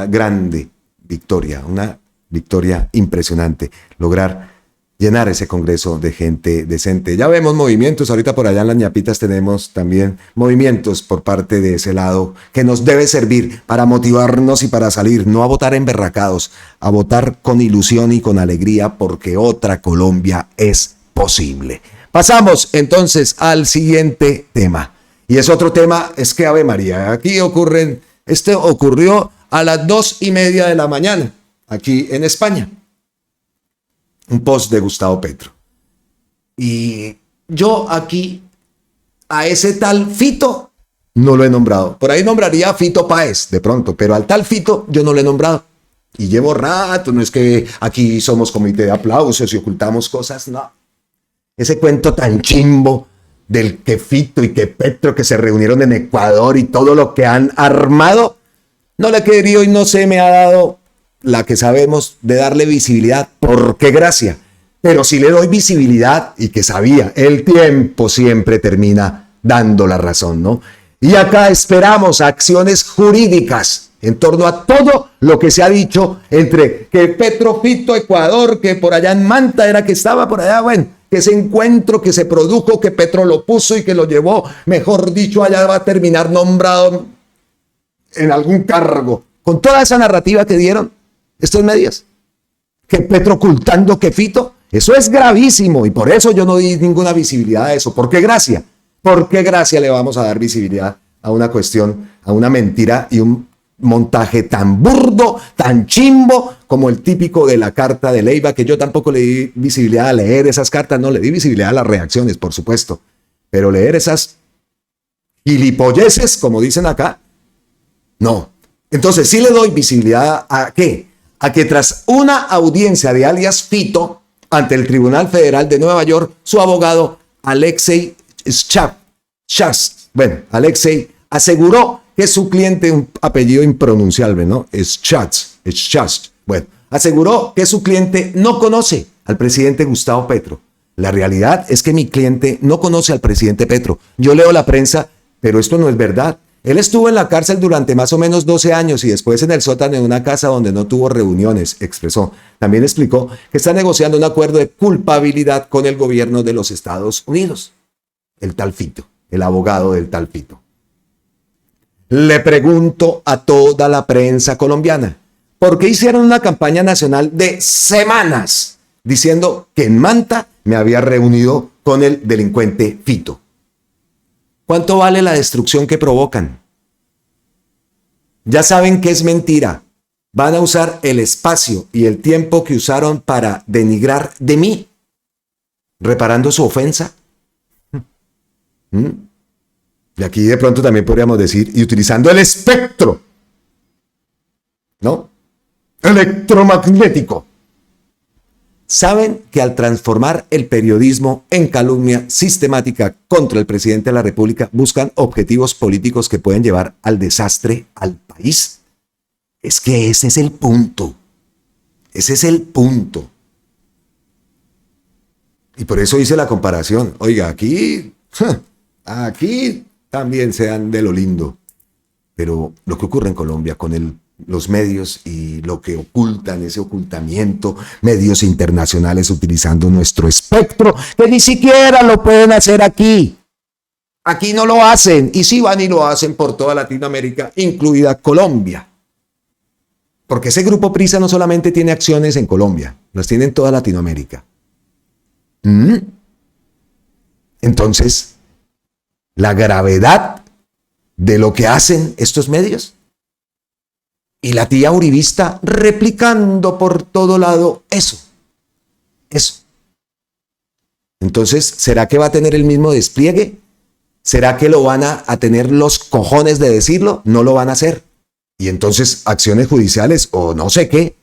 grande victoria, una victoria impresionante, lograr llenar ese Congreso de gente decente. Ya vemos movimientos, ahorita por allá en las ñapitas tenemos también movimientos por parte de ese lado que nos debe servir para motivarnos y para salir, no a votar emberracados, a votar con ilusión y con alegría porque otra Colombia es posible. Pasamos entonces al siguiente tema. Y es otro tema, es que Ave María, aquí ocurrió a las 2:30 de la mañana, aquí en España. Un post de Gustavo Petro. Y yo aquí, a ese tal Fito, no lo he nombrado. Por ahí nombraría a Fito Páez, de pronto, pero al tal Fito yo no lo he nombrado. Y llevo rato, no es que aquí somos comité de aplausos y ocultamos cosas, no. Ese cuento tan chimbo del que Fito y que Petro que se reunieron en Ecuador y todo lo que han armado, no le he querido y no se me ha dado la que sabemos de darle visibilidad. ¿Por qué gracia? Pero si le doy visibilidad y que sabía, el tiempo siempre termina dando la razón, ¿no? Y acá esperamos acciones jurídicas en torno a todo lo que se ha dicho entre que Petro, Fito, Ecuador, que por allá en Manta era que estaba por allá, bueno, que ese encuentro que se produjo, que Petro lo puso y que lo llevó, mejor dicho, allá va a terminar nombrado en algún cargo. Con toda esa narrativa que dieron estos medios, que Petro ocultando que Fito, eso es gravísimo y por eso yo no di ninguna visibilidad a eso. ¿Por qué gracia? ¿Por qué gracia le vamos a dar visibilidad a una cuestión, a una mentira y un montaje tan burdo, tan chimbo como el típico de la carta de Leiva, que yo tampoco le di visibilidad a leer esas cartas, no le di visibilidad a las reacciones, por supuesto, pero leer esas gilipolleces, como dicen acá, no. Entonces sí le doy visibilidad a ¿qué? A que tras una audiencia de alias Fito ante el Tribunal Federal de Nueva York, su abogado Alexei Alexei aseguró que su cliente, un apellido impronunciable, ¿no? Aseguró que su cliente no conoce al presidente Gustavo Petro. La realidad es que mi cliente no conoce al presidente Petro. Yo leo la prensa, pero esto no es verdad. Él estuvo en la cárcel durante más o menos 12 años y después en el sótano de una casa donde no tuvo reuniones, expresó. También explicó que está negociando un acuerdo de culpabilidad con el gobierno de los Estados Unidos. El tal Fito, el abogado del tal Fito. Le pregunto a toda la prensa colombiana, ¿por qué hicieron una campaña nacional de semanas diciendo que en Manta me había reunido con el delincuente Fito? ¿Cuánto vale la destrucción que provocan? Ya saben que es mentira. Van a usar el espacio y el tiempo que usaron para denigrar de mí, reparando su ofensa. Y aquí de pronto también podríamos decir, y utilizando el espectro, ¿no? Electromagnético. Saben que al transformar el periodismo en calumnia sistemática contra el presidente de la República, buscan objetivos políticos que pueden llevar al desastre al país. Es que ese es el punto. Ese es el punto. Y por eso hice la comparación. Oiga, aquí también se dan de lo lindo. Pero lo que ocurre en Colombia con los medios y lo que ocultan, ese ocultamiento, medios internacionales utilizando nuestro espectro, que ni siquiera lo pueden hacer aquí. Aquí no lo hacen, y sí van y lo hacen por toda Latinoamérica, incluida Colombia. Porque ese grupo Prisa no solamente tiene acciones en Colombia, las tiene en toda Latinoamérica. Entonces, la gravedad de lo que hacen estos medios y la tía uribista replicando por todo lado eso. Entonces, ¿será que va a tener el mismo despliegue? ¿Será que lo van a tener los cojones de decirlo? No lo van a hacer. Y entonces, acciones judiciales o no sé qué.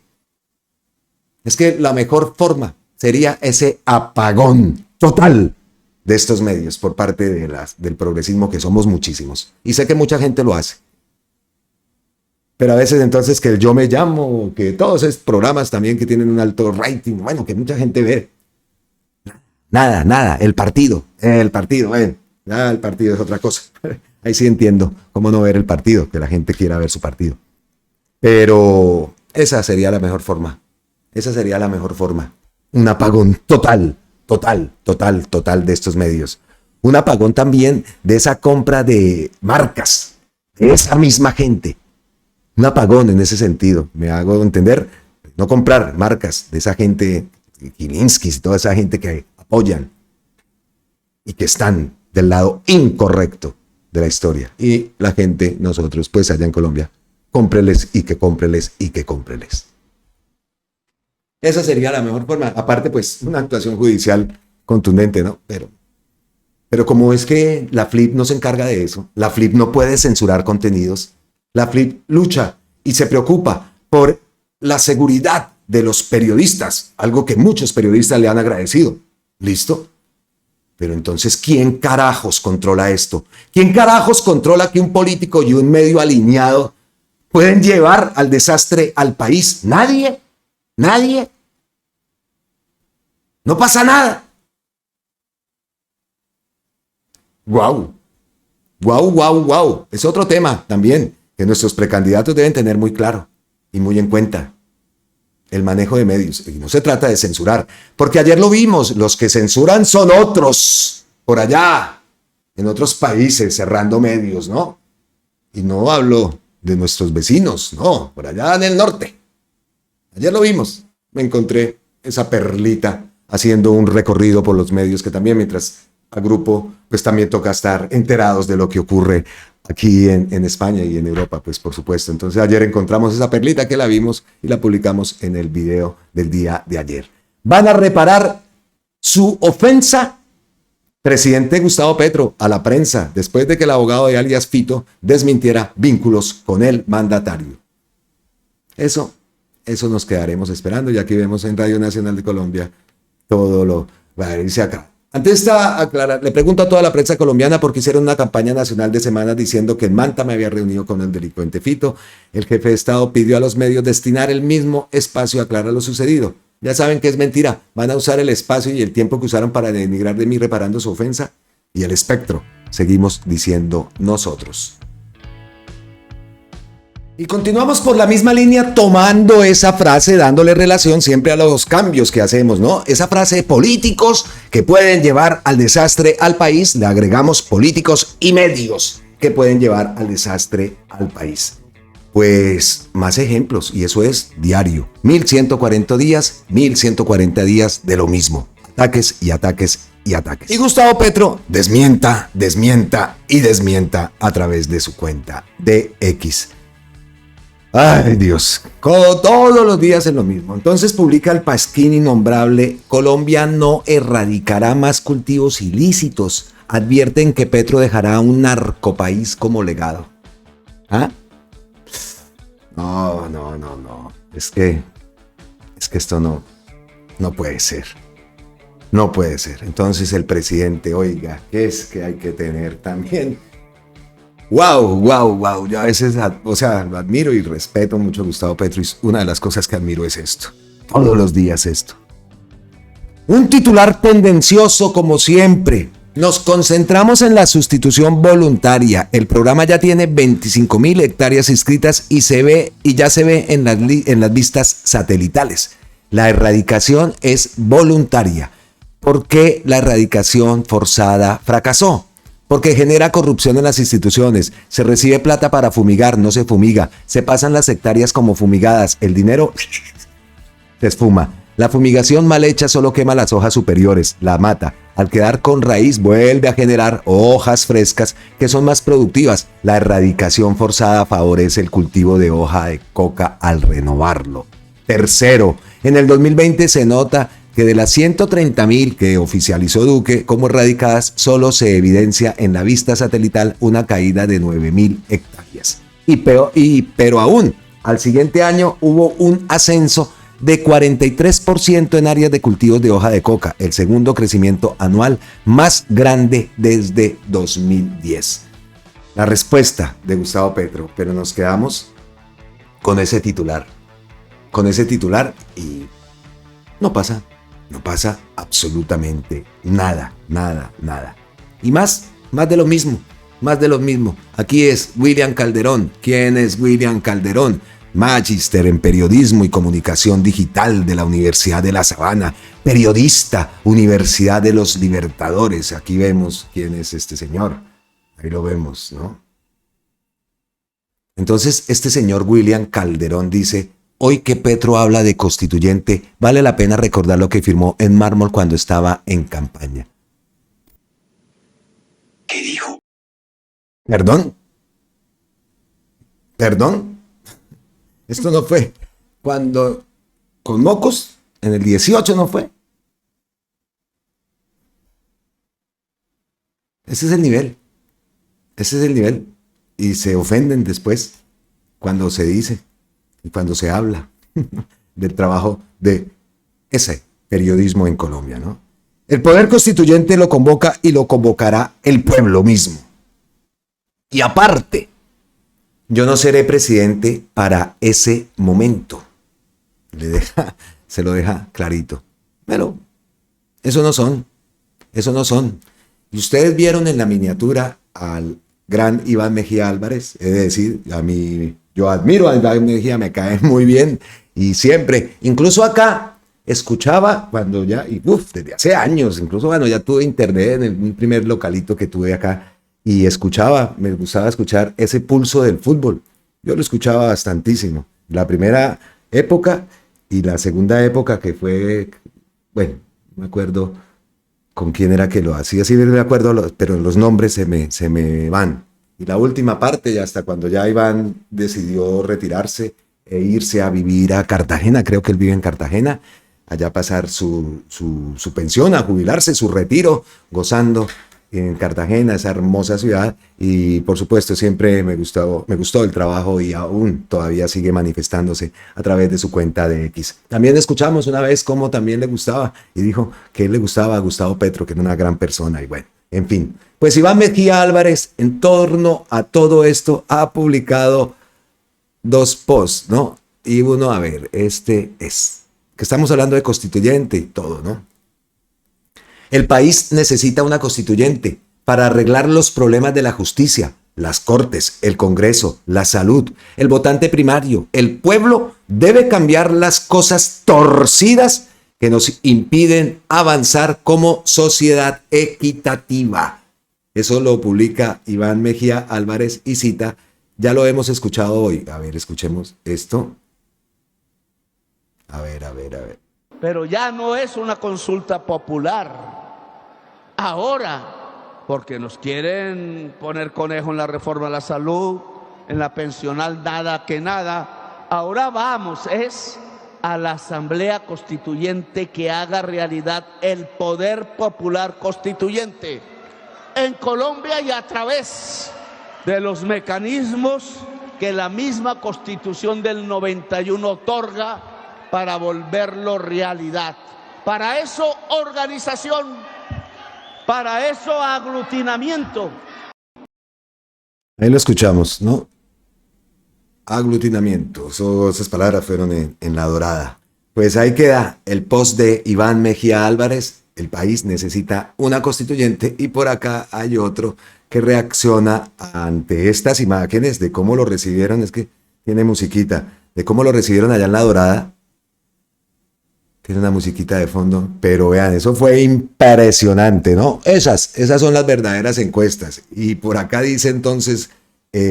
Es que la mejor forma sería ese apagón total de estos medios por parte del progresismo, que somos muchísimos. Y sé que mucha gente lo hace. Pero a veces entonces que el Yo Me Llamo, que todos esos programas también que tienen un alto rating, bueno, que mucha gente ve. Nada, el partido, bueno, ya el partido es otra cosa. Ahí sí entiendo cómo no ver el partido, que la gente quiera ver su partido. Pero esa sería la mejor forma. Un apagón total de estos medios. Un apagón también de esa compra de marcas, de esa misma gente. Un apagón en ese sentido. Me hago entender, no comprar marcas de esa gente, Gilinski y toda esa gente que apoyan y que están del lado incorrecto de la historia. Y la gente, nosotros, pues allá en Colombia, cómpreles y que cómpreles y que cómpreles. Esa sería la mejor forma. Aparte, pues, una actuación judicial contundente, ¿no? Pero como es que la FLIP no se encarga de eso, la FLIP no puede censurar contenidos, la FLIP lucha y se preocupa por la seguridad de los periodistas, algo que muchos periodistas le han agradecido. ¿Listo? Pero entonces, ¿quién carajos controla esto? ¿Quién carajos controla que un político y un medio alineado pueden llevar al desastre al país? Nadie. No pasa nada. Wow. Es otro tema también que nuestros precandidatos deben tener muy claro y muy en cuenta. El manejo de medios. Y no se trata de censurar, porque ayer lo vimos, los que censuran son otros, por allá, en otros países, cerrando medios, ¿no? Y no hablo de nuestros vecinos, no, por allá en el norte. Ayer lo vimos, me encontré esa perlita haciendo un recorrido por los medios, que también mientras agrupo, pues también toca estar enterados de lo que ocurre aquí en España y en Europa, pues por supuesto. Entonces ayer encontramos esa perlita que la vimos y la publicamos en el video del día de ayer. Van a reparar su ofensa, presidente Gustavo Petro, a la prensa, después de que el abogado de alias Fito desmintiera vínculos con el mandatario. Eso nos quedaremos esperando, ya que vemos en Radio Nacional de Colombia todo lo va a irse acá. Antes está aclarar, le pregunto a toda la prensa colombiana por qué hicieron una campaña nacional de semanas diciendo que en Manta me había reunido con el delincuente Fito. El jefe de Estado pidió a los medios destinar el mismo espacio a aclarar lo sucedido. Ya saben que es mentira, van a usar el espacio y el tiempo que usaron para denigrar de mí reparando su ofensa. Y el espectro, seguimos diciendo nosotros. Y continuamos por la misma línea, tomando esa frase, dándole relación siempre a los cambios que hacemos, ¿no? Esa frase de políticos que pueden llevar al desastre al país, le agregamos políticos y medios que pueden llevar al desastre al país. Pues más ejemplos, y eso es diario. 1140 días, 1140 días de lo mismo. Ataques y ataques y ataques. Y Gustavo Petro desmienta a través de su cuenta de X. Ay, Dios, todos los días es lo mismo. Entonces publica el pasquín innombrable: Colombia no erradicará más cultivos ilícitos. Advierten que Petro dejará un narcopaís como legado. ¿Ah? No. Es que esto no puede ser. No puede ser. Entonces el presidente, oiga, ¿qué es que hay que tener también? Wow. Yo a veces, lo admiro y respeto mucho a Gustavo Petro, y una de las cosas que admiro es esto. Todos los días esto. Un titular tendencioso como siempre. Nos concentramos en la sustitución voluntaria. El programa ya tiene 25.000 hectáreas inscritas y ya se ve en las vistas satelitales. La erradicación es voluntaria. ¿Por qué la erradicación forzada fracasó? Porque genera corrupción en las instituciones. Se recibe plata para fumigar, no se fumiga. Se pasan las hectáreas como fumigadas. El dinero se esfuma. La fumigación mal hecha solo quema las hojas superiores, la mata. Al quedar con raíz vuelve a generar hojas frescas que son más productivas. La erradicación forzada favorece el cultivo de hoja de coca al renovarlo. Tercero, en el 2020 se nota que de las 130.000 que oficializó Duque como erradicadas, solo se evidencia en la vista satelital una caída de 9.000 hectáreas. Pero aún, al siguiente año hubo un ascenso de 43% en áreas de cultivos de hoja de coca, el segundo crecimiento anual más grande desde 2010. La respuesta de Gustavo Petro, pero nos quedamos con ese titular y no pasa absolutamente nada. Y más de lo mismo. Aquí es William Calderón. ¿Quién es William Calderón? Magíster en Periodismo y Comunicación Digital de la Universidad de La Sabana, periodista, Universidad de los Libertadores. Aquí vemos quién es este señor. Ahí lo vemos, ¿no? Entonces, este señor William Calderón dice: hoy que Petro habla de constituyente, vale la pena recordar lo que firmó en mármol cuando estaba en campaña. ¿Qué dijo? ¿Perdón? Esto no fue cuando con mocos, en el 18 no fue. Ese es el nivel. Y se ofenden después cuando se dice y cuando se habla del trabajo de ese periodismo en Colombia, ¿no? El poder constituyente lo convoca y lo convocará el pueblo mismo. Y aparte, yo no seré presidente para ese momento. Se lo deja clarito. Pero eso no son. Y ustedes vieron en la miniatura al gran Iván Mejía Álvarez. Es decir, yo admiro a Iván Mejía, me cae muy bien. Y siempre, incluso acá, escuchaba cuando ya, desde hace años, incluso bueno, ya tuve internet en el primer localito que tuve acá. Y me gustaba escuchar ese pulso del fútbol. Yo lo escuchaba bastantísimo. La primera época y la segunda época que fue, bueno, no me acuerdo con quién era que lo hacía, sí me acuerdo, pero los nombres se me van. Y la última parte, ya hasta cuando ya Iván decidió retirarse e irse a vivir a Cartagena, creo que él vive en Cartagena, allá pasar su pensión, a jubilarse, su retiro, gozando en Cartagena, esa hermosa ciudad. Y por supuesto siempre me gustó el trabajo y aún todavía sigue manifestándose a través de su cuenta de X. También escuchamos una vez cómo también le gustaba y dijo que él le gustaba a Gustavo Petro, que era una gran persona. Y bueno, en fin, pues Iván Mejía Álvarez en torno a todo esto ha publicado 2 posts, ¿no? Y uno, a ver, este es que estamos hablando de constituyente y todo, ¿no? El país necesita una constituyente para arreglar los problemas de la justicia, las cortes, el Congreso, la salud, el votante primario. El pueblo debe cambiar las cosas torcidas que nos impiden avanzar como sociedad equitativa. Eso lo publica Iván Mejía Álvarez y cita, ya lo hemos escuchado hoy. A ver, escuchemos esto. A ver. Pero ya no es una consulta popular. Ahora, porque nos quieren poner conejo en la reforma a la salud, en la pensional nada que nada, ahora vamos a la Asamblea Constituyente que haga realidad el poder popular constituyente en Colombia y a través de los mecanismos que la misma Constitución del 91 otorga para volverlo realidad. Para eso, organización. Para eso, aglutinamiento. Ahí lo escuchamos, ¿no? Aglutinamiento. Esas palabras fueron en La Dorada. Pues ahí queda el post de Iván Mejía Álvarez. El país necesita una constituyente y por acá hay otro que reacciona ante estas imágenes de cómo lo recibieron. Es que tiene musiquita, de cómo lo recibieron allá en La Dorada. Tiene una musiquita de fondo, pero vean, eso fue impresionante, ¿no? Esas son las verdaderas encuestas. Y por acá dice entonces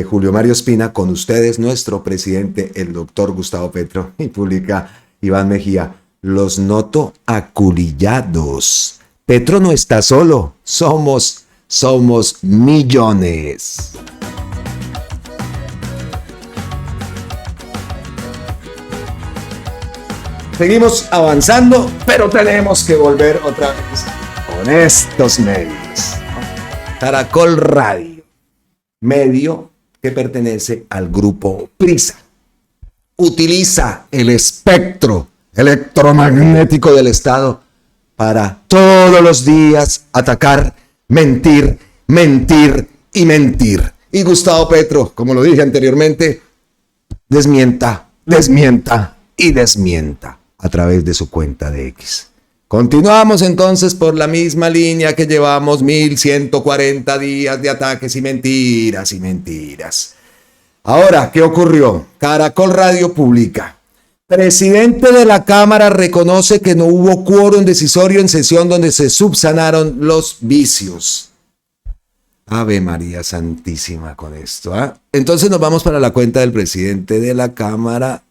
Julio Mario Espina, con ustedes nuestro presidente, el doctor Gustavo Petro, y publica Iván Mejía, los noto aculillados. Petro no está solo, somos millones. Seguimos avanzando, pero tenemos que volver otra vez con estos medios. Caracol Radio, medio que pertenece al grupo Prisa, utiliza el espectro electromagnético del Estado para todos los días atacar, mentir, mentir y mentir. Y Gustavo Petro, como lo dije anteriormente, desmienta y desmienta a través de su cuenta de X. Continuamos entonces por la misma línea que llevamos 1140 días de ataques y mentiras y mentiras. Ahora, ¿qué ocurrió? Caracol Radio publica: presidente de la Cámara reconoce que no hubo quórum decisorio en sesión donde se subsanaron los vicios. Ave María Santísima con esto, ¿ah? Entonces nos vamos para la cuenta del presidente de la Cámara.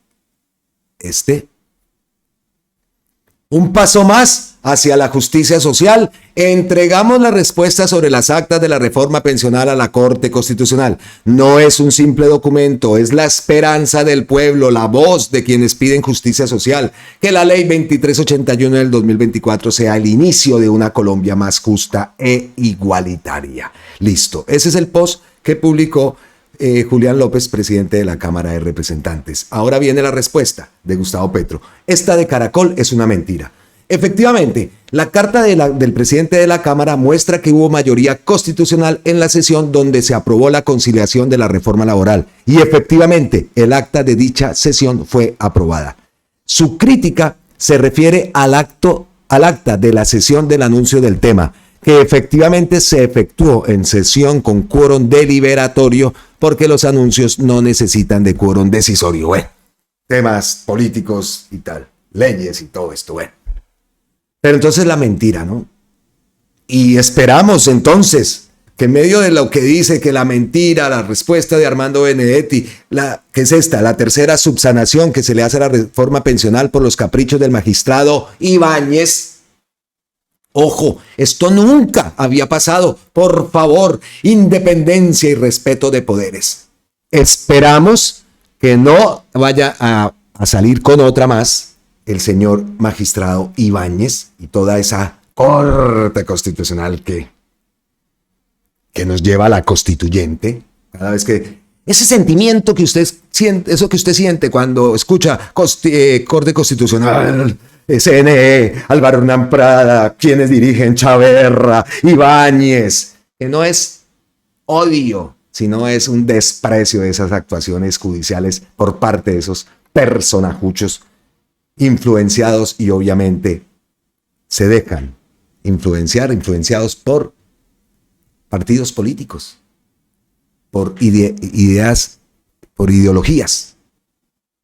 Un paso más hacia la justicia social. Entregamos la respuesta sobre las actas de la reforma pensional a la Corte Constitucional. No es un simple documento, es la esperanza del pueblo, la voz de quienes piden justicia social. Que la ley 2381 del 2024 sea el inicio de una Colombia más justa e igualitaria. Listo. Ese es el post que publicó Julián López, presidente de la Cámara de Representantes. Ahora viene la respuesta de Gustavo Petro. Esta de Caracol es una mentira. Efectivamente, la carta del presidente de la Cámara muestra que hubo mayoría constitucional en la sesión donde se aprobó la conciliación de la reforma laboral y efectivamente el acta de dicha sesión fue aprobada. Su crítica se refiere al acta de la sesión del anuncio del tema, que efectivamente se efectuó en sesión con quórum deliberatorio porque los anuncios no necesitan de quórum decisorio. Bueno, temas políticos y tal, leyes y todo esto, bueno. Pero entonces la mentira, ¿no? Y esperamos entonces que en medio de lo que dice que la mentira, la respuesta de Armando Benedetti, ¿qué es esta? La tercera subsanación que se le hace a la reforma pensional por los caprichos del magistrado Ibáñez. Ojo, esto nunca había pasado. Por favor, independencia y respeto de poderes. Esperamos que no vaya a salir con otra más el señor magistrado Ibáñez y toda esa Corte Constitucional que nos lleva a la constituyente. Cada vez que ese sentimiento que usted siente, eso que usted siente cuando escucha Corte Constitucional, CNE, Álvaro Hernán Prada, quienes dirigen Chaverra, Ibáñez, que no es odio, sino es un desprecio de esas actuaciones judiciales por parte de esos personajuchos influenciados y obviamente se dejan influenciados por partidos políticos, por ideas, por ideologías.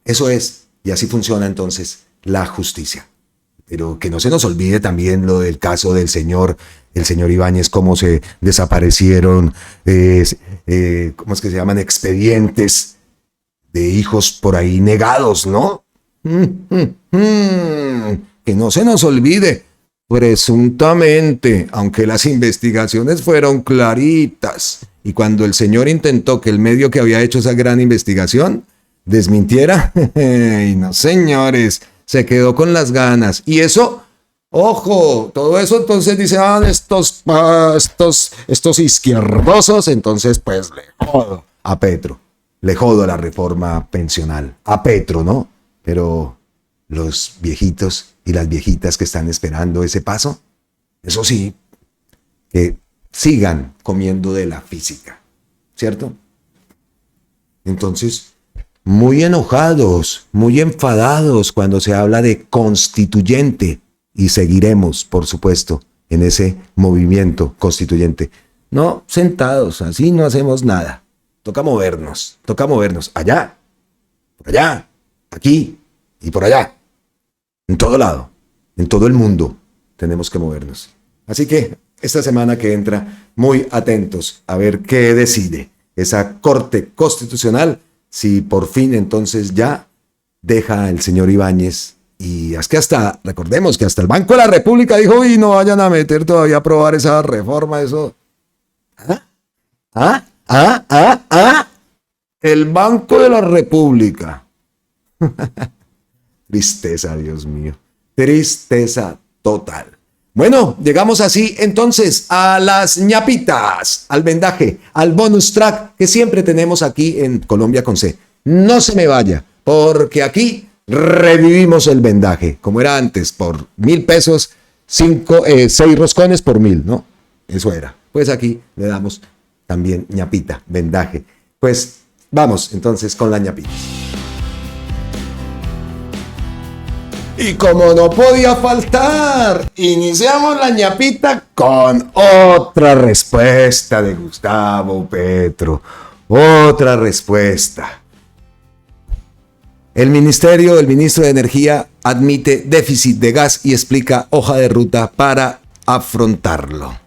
Eso es, y así funciona entonces la justicia. Pero que no se nos olvide también lo del caso del señor Ibáñez, cómo se desaparecieron, ¿cómo es que se llaman? Expedientes de hijos por ahí negados, ¿no? Que no se nos olvide, presuntamente, aunque las investigaciones fueron claritas, y cuando el señor intentó que el medio que había hecho esa gran investigación desmintiera, y no señores, se quedó con las ganas. Y eso, ojo, todo eso entonces dice, estos izquierdosos, entonces pues le jodo a Petro, le jodo la reforma pensional, a Petro, ¿no? Pero los viejitos y las viejitas que están esperando ese paso, eso sí, que sigan comiendo de la física, ¿cierto? Entonces, muy enojados, muy enfadados cuando se habla de constituyente y seguiremos, por supuesto, en ese movimiento constituyente. No sentados, así no hacemos nada. Toca movernos allá, por allá, aquí y por allá. En todo lado, en todo el mundo tenemos que movernos. Así que esta semana que entra, muy atentos a ver qué decide esa Corte Constitucional, si por fin entonces ya deja el señor Ibáñez. Y es que recordemos que hasta el Banco de la República dijo, y no vayan a meter todavía a aprobar esa reforma, eso. El Banco de la República. Tristeza, Dios mío. Tristeza total. Bueno, llegamos así entonces a las ñapitas, al vendaje, al bonus track que siempre tenemos aquí en Colombia con C. No se me vaya, porque aquí revivimos el vendaje, como era antes, por 1,000 pesos, 6 roscones por 1,000, ¿no? Eso era. Pues aquí le damos también ñapita, vendaje. Pues vamos entonces con la ñapita. Y como no podía faltar, iniciamos la ñapita con otra respuesta de Gustavo Petro. Otra respuesta. El ministro de Energía admite déficit de gas y explica hoja de ruta para afrontarlo.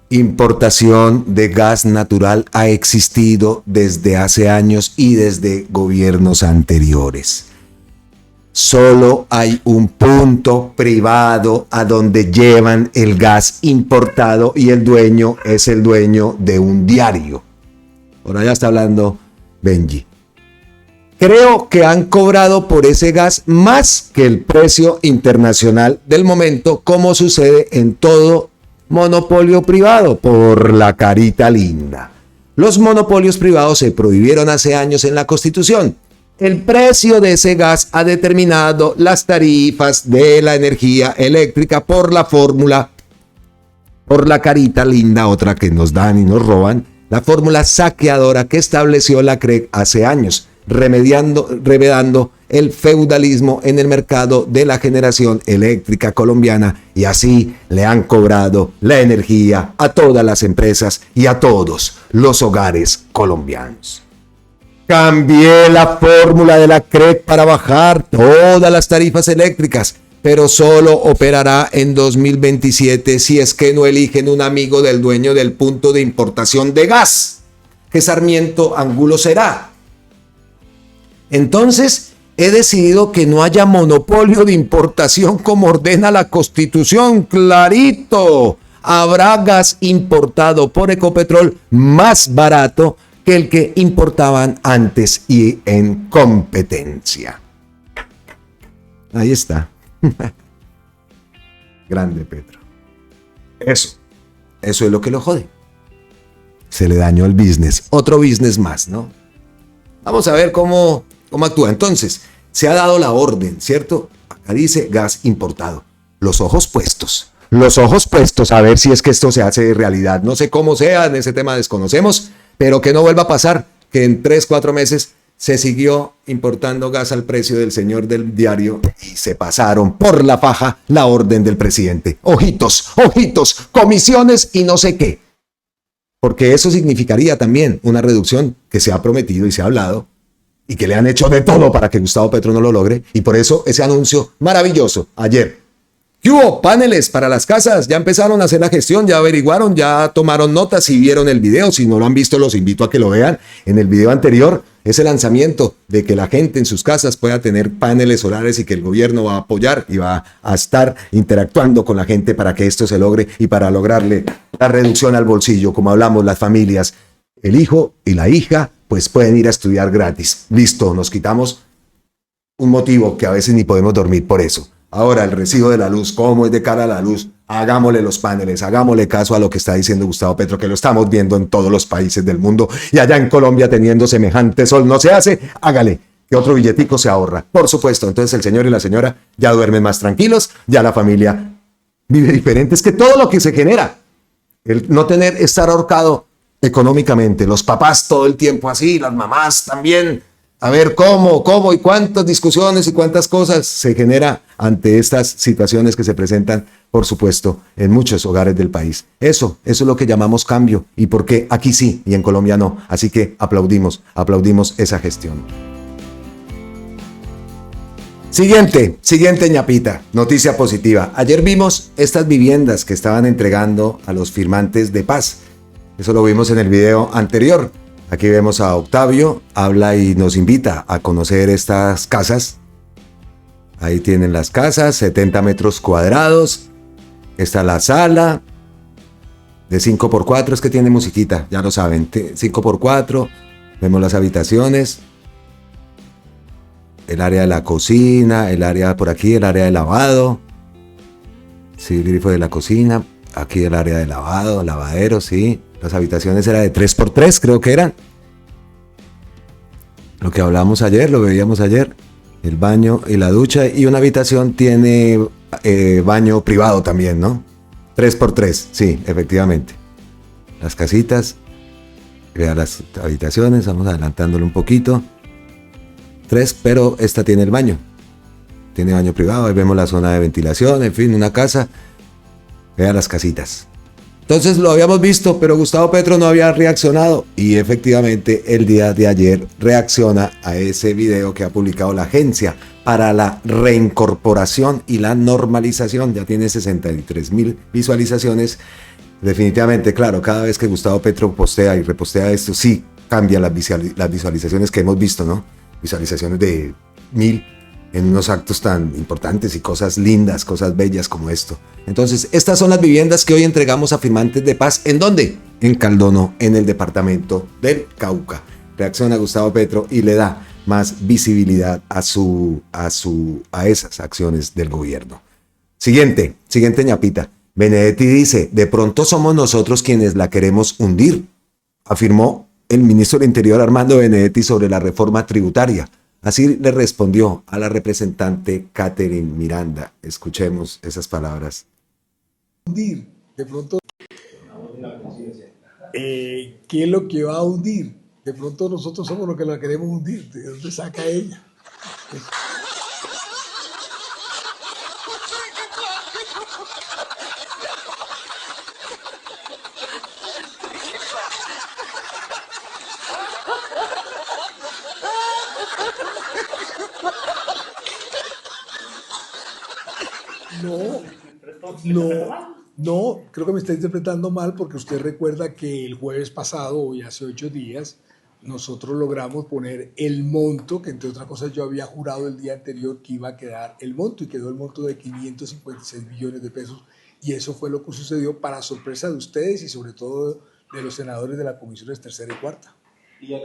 Importación de gas natural ha existido desde hace años y desde gobiernos anteriores. Solo hay un punto privado a donde llevan el gas importado y el dueño es el dueño de un diario. Por allá está hablando Benji. Creo que han cobrado por ese gas más que el precio internacional del momento, como sucede en todo monopolio privado, por la carita linda. Los monopolios privados se prohibieron hace años en la Constitución. El precio de ese gas ha determinado las tarifas de la energía eléctrica por la fórmula, por la carita linda, otra que nos dan y nos roban, la fórmula saqueadora que estableció la CREG hace años, remediando el feudalismo en el mercado de la generación eléctrica colombiana, y así le han cobrado la energía a todas las empresas y a todos los hogares colombianos. Cambié la fórmula de la CREG para bajar todas las tarifas eléctricas, pero solo operará en 2027 si es que no eligen un amigo del dueño del punto de importación de gas, que Sarmiento Angulo será. Entonces, he decidido que no haya monopolio de importación como ordena la Constitución. Clarito, habrá gas importado por Ecopetrol más barato que el que importaban antes y en competencia. Ahí está. Grande Petro. Eso es lo que lo jode. Se le dañó el business. Otro business más, ¿no? Vamos a ver cómo actúa. Entonces, se ha dado la orden, ¿cierto? Acá dice gas importado. Los ojos puestos a ver si es que esto se hace realidad. No sé cómo sea, en ese tema desconocemos, pero que no vuelva a pasar que en 3-4 meses se siguió importando gas al precio del señor del diario y se pasaron por la faja la orden del presidente. Ojitos, comisiones y no sé qué. Porque eso significaría también una reducción que se ha prometido y se ha hablado y que le han hecho de todo para que Gustavo Petro no lo logre. Y por eso ese anuncio maravilloso ayer. ¿Qué hubo? Paneles para las casas. Ya empezaron a hacer la gestión, ya averiguaron, ya tomaron notas y vieron el video. Si no lo han visto, los invito a que lo vean. En el video anterior, ese lanzamiento de que la gente en sus casas pueda tener paneles solares y que el gobierno va a apoyar y va a estar interactuando con la gente para que esto se logre y para lograrle la reducción al bolsillo. Como hablamos, las familias, el hijo y la hija, pues pueden ir a estudiar gratis. Listo, nos quitamos un motivo que a veces ni podemos dormir por eso. Ahora, el recibo de la luz, ¿cómo es de cara a la luz? Hagámosle los paneles, hagámosle caso a lo que está diciendo Gustavo Petro, que lo estamos viendo en todos los países del mundo, y allá en Colombia teniendo semejante sol no se hace, hágale, que otro billetico se ahorra. Por supuesto, entonces el señor y la señora ya duermen más tranquilos, ya la familia vive diferente. Es que todo lo que se genera, el no estar ahorcado económicamente. Los papás todo el tiempo así, las mamás también. A ver cómo y cuántas discusiones y cuántas cosas se genera ante estas situaciones que se presentan, por supuesto, en muchos hogares del país. Eso es lo que llamamos cambio. ¿Y por qué aquí sí y en Colombia no? Así que aplaudimos esa gestión. Siguiente ñapita, noticia positiva. Ayer vimos estas viviendas que estaban entregando a los firmantes de paz. Eso lo vimos en el video anterior. Aquí vemos a Octavio, habla y nos invita a conocer estas casas. Ahí tienen las casas, 70 metros cuadrados. Está la sala de 5x4, es que tiene musiquita, ya lo saben, 5x4. Vemos las habitaciones. El área de la cocina, el área por aquí, el área de lavado. Sí, el grifo de la cocina. Aquí el área de lavado, lavadero, sí. Las habitaciones eran de 3x3, creo que eran. Lo que hablamos ayer, lo veíamos ayer. El baño y la ducha. Y una habitación tiene baño privado también, ¿no? 3x3, sí, efectivamente. Las casitas. Vean las habitaciones, vamos adelantándolo un poquito. 3, pero esta tiene el baño. Tiene baño privado, ahí vemos la zona de ventilación, en fin, una casa. Vean las casitas. Entonces lo habíamos visto, pero Gustavo Petro no había reaccionado. Y efectivamente el día de ayer reacciona a ese video que ha publicado la Agencia para la Reincorporación y la Normalización. Ya tiene 63,000 visualizaciones. Definitivamente, claro, cada vez que Gustavo Petro postea y repostea esto, sí cambian las visualizaciones que hemos visto, ¿no? Visualizaciones de 1,000 en unos actos tan importantes y cosas lindas, cosas bellas como esto. Entonces, estas son las viviendas que hoy entregamos a firmantes de paz. ¿En dónde? En Caldono, en el departamento del Cauca. Reacciona Gustavo Petro y le da más visibilidad a esas acciones del gobierno. Siguiente ñapita. Benedetti dice, de pronto somos nosotros quienes la queremos hundir, afirmó el ministro del Interior Armando Benedetti sobre la reforma tributaria. Así le respondió a la representante Catherine Miranda. Escuchemos esas palabras. Hundir, de pronto, ¿qué es lo que va a hundir? De pronto nosotros somos los que la queremos hundir. ¿De dónde saca ella? No, creo que me está interpretando mal porque usted recuerda que el jueves pasado, hoy hace 8 días, nosotros logramos poner el monto, que entre otras cosas yo había jurado el día anterior que iba a quedar el monto y quedó el monto de 556 millones de pesos y eso fue lo que sucedió para sorpresa de ustedes y sobre todo de los senadores de las comisiones tercera y cuarta.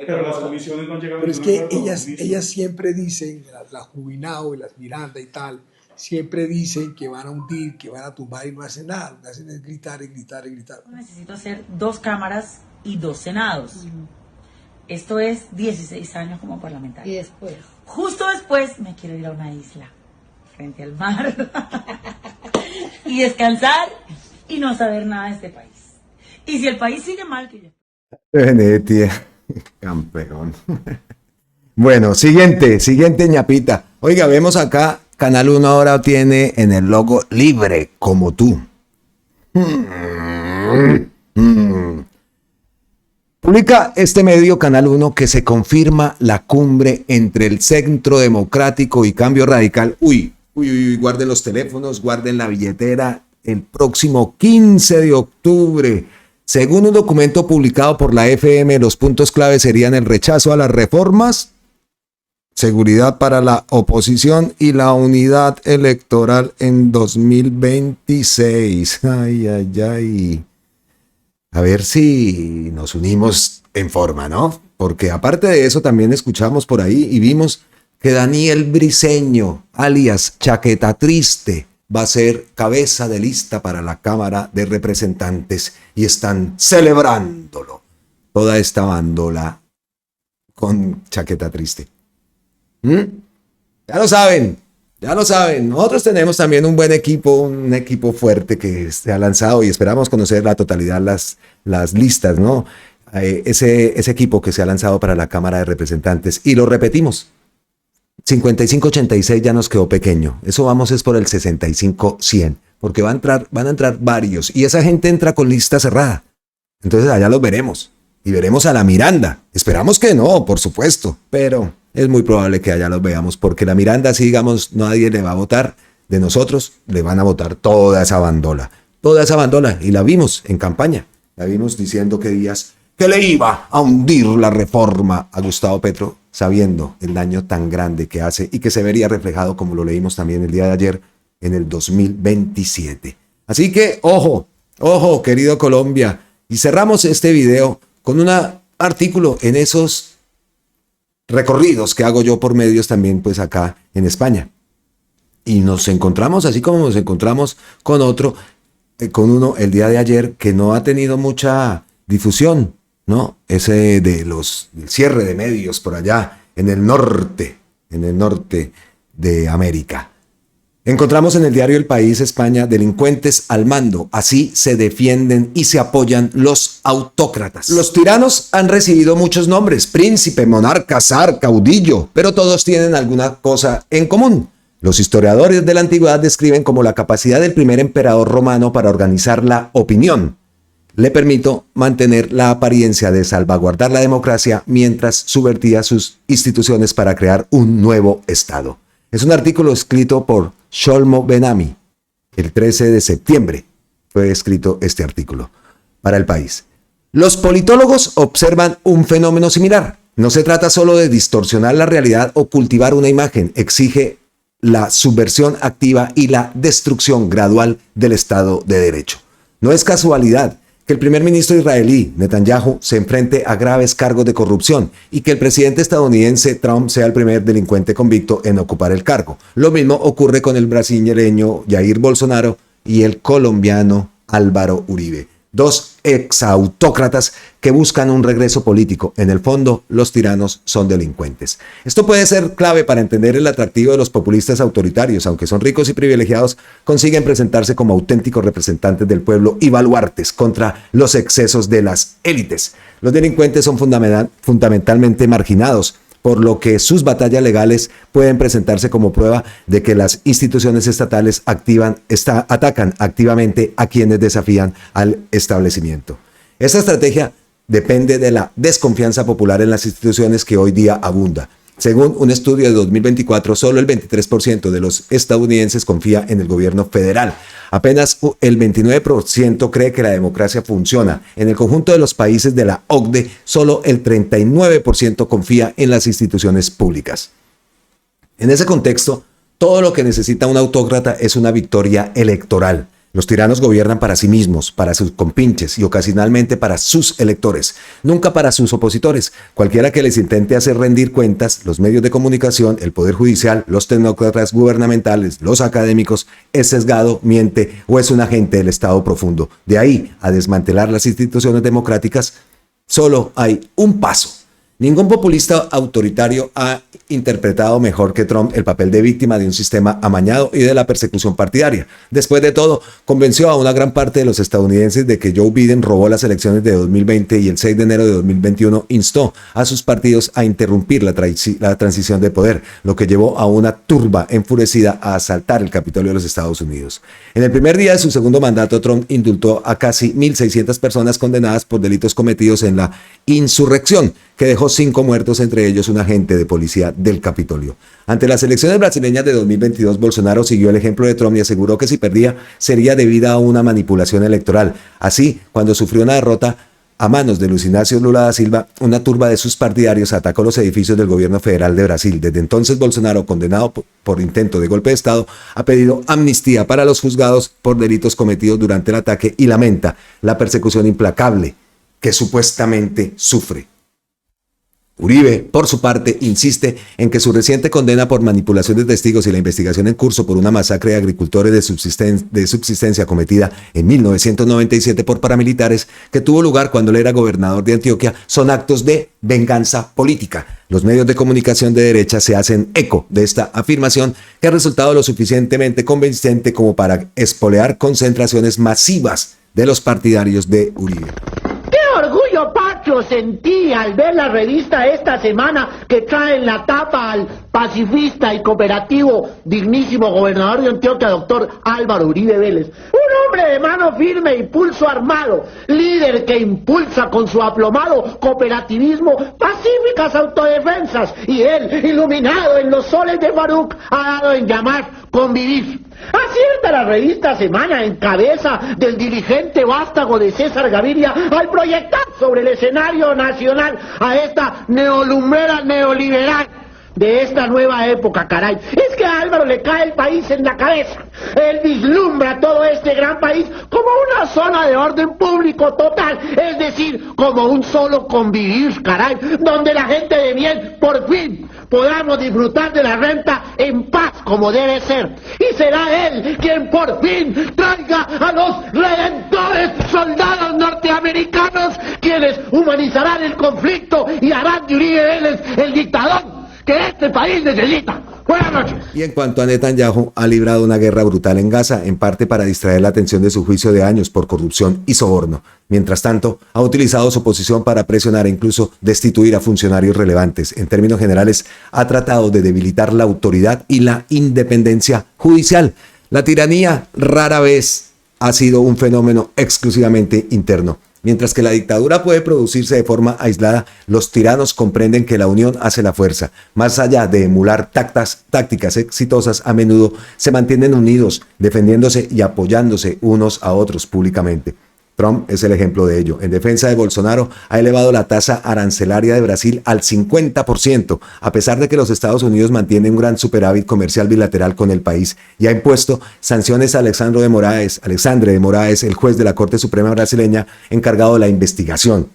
Pero las comisiones no han llegado a Pero es que ellas siempre dicen, la Jubinao y las Miranda y tal, siempre dicen que van a hundir, que van a tumbar y no hacen nada. Lo que hacen es gritar y gritar y gritar. Necesito hacer 2 cámaras y 2 senados. Esto es 16 años como parlamentario. Y después. Justo después me quiero ir a una isla, frente al mar, y descansar y no saber nada de este país. Y si el país sigue mal, que yo... Benedetti, campeón. Bueno, siguiente ñapita. Oiga, vemos acá, Canal 1 ahora tiene en el logo libre como tú. Publica este medio, Canal 1, que se confirma la cumbre entre el Centro Democrático y Cambio Radical. Uy, guarden los teléfonos, guarden la billetera. El próximo 15 de octubre. Según un documento publicado por la FM, los puntos clave serían el rechazo a las reformas, seguridad para la oposición y la unidad electoral en 2026. Ay. A ver si nos unimos en forma, ¿no? Porque aparte de eso también escuchamos por ahí y vimos que Daniel Briceño, alias Chaqueta Triste, va a ser cabeza de lista para la Cámara de Representantes y están celebrándolo. Toda esta bandola con Chaqueta Triste. Ya lo saben. Nosotros tenemos también un buen equipo, un equipo fuerte que se ha lanzado y esperamos conocer la totalidad las listas, ¿no? ese equipo que se ha lanzado para la Cámara de Representantes. Y lo repetimos, 55-86 ya nos quedó pequeño. Eso vamos es por el 65-100, porque van a entrar varios. Y esa gente entra con lista cerrada. Entonces allá los veremos. Y veremos a la Miranda. Esperamos que no, por supuesto. Pero es muy probable que allá los veamos, porque la Miranda, si digamos, nadie le va a votar de nosotros, le van a votar toda esa bandola. Toda esa bandola. Y la vimos en campaña. La vimos diciendo que Díaz, que le iba a hundir la reforma a Gustavo Petro, sabiendo el daño tan grande que hace y que se vería reflejado, como lo leímos también el día de ayer, en el 2027. Así que, ojo, ojo, querido Colombia. Y cerramos este video con un artículo en esos recorridos que hago yo por medios también, pues acá en España. Y nos encontramos, así como nos encontramos con con uno el día de ayer que no ha tenido mucha difusión, ¿no? Ese del cierre de medios por allá en el norte de América. Encontramos en el diario El País, España, delincuentes al mando. Así se defienden y se apoyan los autócratas. Los tiranos han recibido muchos nombres: príncipe, monarca, zar, caudillo, pero todos tienen alguna cosa en común. Los historiadores de la antigüedad describen como la capacidad del primer emperador romano para organizar la opinión. Le permitió mantener la apariencia de salvaguardar la democracia mientras subvertía sus instituciones para crear un nuevo Estado. Es un artículo escrito por Sholmo Ben-Ami. El 13 de septiembre fue escrito este artículo para El País. Los politólogos observan un fenómeno similar. No se trata solo de distorsionar la realidad o cultivar una imagen. Exige la subversión activa y la destrucción gradual del Estado de Derecho. No es casualidad que el primer ministro israelí, Netanyahu, se enfrente a graves cargos de corrupción y que el presidente estadounidense Trump sea el primer delincuente convicto en ocupar el cargo. Lo mismo ocurre con el brasileño Jair Bolsonaro y el colombiano Álvaro Uribe. Dos exautócratas que buscan un regreso político. En el fondo, los tiranos son delincuentes. Esto puede ser clave para entender el atractivo de los populistas autoritarios. Aunque son ricos y privilegiados, consiguen presentarse como auténticos representantes del pueblo y baluartes contra los excesos de las élites. Los delincuentes son fundamentalmente marginados, por lo que sus batallas legales pueden presentarse como prueba de que las instituciones estatales atacan activamente a quienes desafían al establecimiento. Esta estrategia depende de la desconfianza popular en las instituciones que hoy día abunda. Según un estudio de 2024, solo el 23% de los estadounidenses confía en el gobierno federal. Apenas el 29% cree que la democracia funciona. En el conjunto de los países de la OCDE, solo el 39% confía en las instituciones públicas. En ese contexto, todo lo que necesita un autócrata es una victoria electoral. Los tiranos gobiernan para sí mismos, para sus compinches y ocasionalmente para sus electores, nunca para sus opositores. Cualquiera que les intente hacer rendir cuentas, los medios de comunicación, el poder judicial, los tecnócratas gubernamentales, los académicos, es sesgado, miente o es un agente del Estado profundo. De ahí a desmantelar las instituciones democráticas, solo hay un paso. Ningún populista autoritario ha interpretado mejor que Trump el papel de víctima de un sistema amañado y de la persecución partidaria. Después de todo, convenció a una gran parte de los estadounidenses de que Joe Biden robó las elecciones de 2020 y el 6 de enero de 2021 instó a sus partidos a interrumpir la transición de poder, lo que llevó a una turba enfurecida a asaltar el Capitolio de los Estados Unidos. En el primer día de su segundo mandato, Trump indultó a casi 1.600 personas condenadas por delitos cometidos en la insurrección, que dejó 5 muertos, entre ellos un agente de policía del Capitolio. Ante las elecciones brasileñas de 2022, Bolsonaro siguió el ejemplo de Trump y aseguró que si perdía sería debida a una manipulación electoral. Así, cuando sufrió una derrota a manos de Luiz Inácio Lula da Silva, una turba de sus partidarios atacó los edificios del gobierno federal de Brasil. Desde entonces, Bolsonaro, condenado por intento de golpe de Estado, ha pedido amnistía para los juzgados por delitos cometidos durante el ataque y lamenta la persecución implacable que supuestamente sufre. Uribe, por su parte, insiste en que su reciente condena por manipulación de testigos y la investigación en curso por una masacre de agricultores de subsistencia cometida en 1997 por paramilitares que tuvo lugar cuando él era gobernador de Antioquia son actos de venganza política. Los medios de comunicación de derecha se hacen eco de esta afirmación, que ha resultado lo suficientemente convincente como para espolear concentraciones masivas de los partidarios de Uribe. ¡Qué orgullo, Pat! muchacho sentí al ver la revista esta semana que trae en la tapa al pacifista y cooperativo dignísimo gobernador de Antioquia, doctor Álvaro Uribe Vélez? Un hombre de mano firme y pulso armado, líder que impulsa con su aplomado cooperativismo pacíficas autodefensas, y él, iluminado en los soles de Faruc, ha dado en llamar convivir. Acierta la revista Semana en cabeza del dirigente vástago de César Gaviria al proyectar sobre el escenario nacional a esta neolumbrera neoliberal de esta nueva época, caray. Es que a Álvaro le cae el país en la cabeza. Él vislumbra todo este gran país como una zona de orden público total, es decir, como un solo convivir, caray, donde la gente de bien por fin podamos disfrutar de la renta en paz como debe ser. Y será él quien por fin traiga a los redentores soldados norteamericanos, quienes humanizarán el conflicto y harán de Uribe Vélez el dictador que este país necesita. Buenas noches. Y en cuanto a Netanyahu, ha librado una guerra brutal en Gaza, en parte para distraer la atención de su juicio de años por corrupción y soborno. Mientras tanto, ha utilizado su posición para presionar e incluso destituir a funcionarios relevantes. En términos generales, ha tratado de debilitar la autoridad y la independencia judicial. La tiranía rara vez ha sido un fenómeno exclusivamente interno. Mientras que la dictadura puede producirse de forma aislada, los tiranos comprenden que la unión hace la fuerza. Más allá de emular tácticas exitosas, a menudo se mantienen unidos, defendiéndose y apoyándose unos a otros públicamente. Trump es el ejemplo de ello. En defensa de Bolsonaro, ha elevado la tasa arancelaria de Brasil al 50%, a pesar de que los Estados Unidos mantienen un gran superávit comercial bilateral con el país, y ha impuesto sanciones a Alexandre de Moraes, el juez de la Corte Suprema brasileña encargado de la investigación.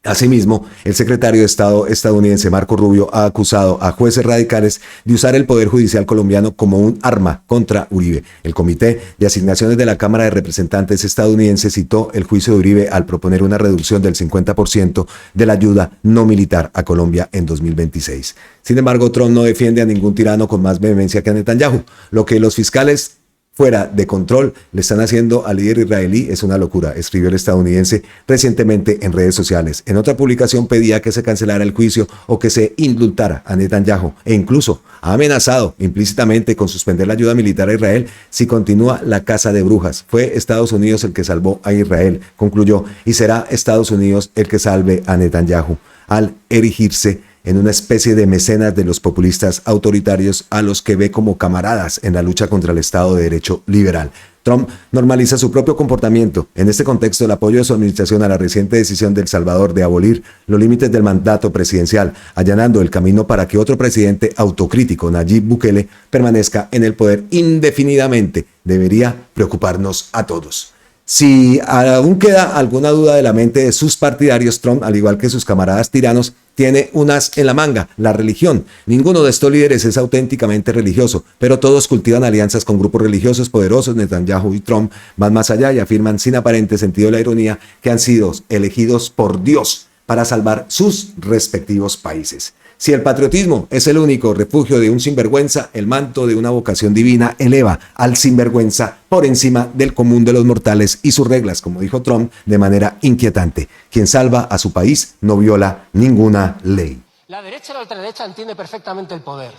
Asimismo, el secretario de Estado estadounidense Marco Rubio ha acusado a jueces radicales de usar el Poder Judicial colombiano como un arma contra Uribe. El Comité de Asignaciones de la Cámara de Representantes estadounidense citó el juicio de Uribe al proponer una reducción del 50% de la ayuda no militar a Colombia en 2026. Sin embargo, Trump no defiende a ningún tirano con más vehemencia que a Netanyahu. Lo que los fiscales fuera de control le están haciendo al líder israelí es una locura, escribió el estadounidense recientemente en redes sociales. En otra publicación pedía que se cancelara el juicio o que se indultara a Netanyahu, e incluso ha amenazado implícitamente con suspender la ayuda militar a Israel si continúa la caza de brujas. Fue Estados Unidos el que salvó a Israel, concluyó, y será Estados Unidos el que salve a Netanyahu, al erigirse en una especie de mecenas de los populistas autoritarios a los que ve como camaradas en la lucha contra el Estado de Derecho liberal. Trump normaliza su propio comportamiento. En este contexto, el apoyo de su administración a la reciente decisión de El Salvador de abolir los límites del mandato presidencial, allanando el camino para que otro presidente autocrítico, Nayib Bukele, permanezca en el poder indefinidamente, debería preocuparnos a todos. Si aún queda alguna duda de la mente de sus partidarios, Trump, al igual que sus camaradas tiranos, tiene un as en la manga: la religión. Ninguno de estos líderes es auténticamente religioso, pero todos cultivan alianzas con grupos religiosos poderosos. Netanyahu y Trump van más allá y afirman sin aparente sentido de la ironía que han sido elegidos por Dios para salvar sus respectivos países. Si el patriotismo es el único refugio de un sinvergüenza, el manto de una vocación divina eleva al sinvergüenza por encima del común de los mortales y sus reglas, como dijo Trump de manera inquietante. Quien salva a su país no viola ninguna ley. La derecha y la ultraderecha entiende perfectamente el poder.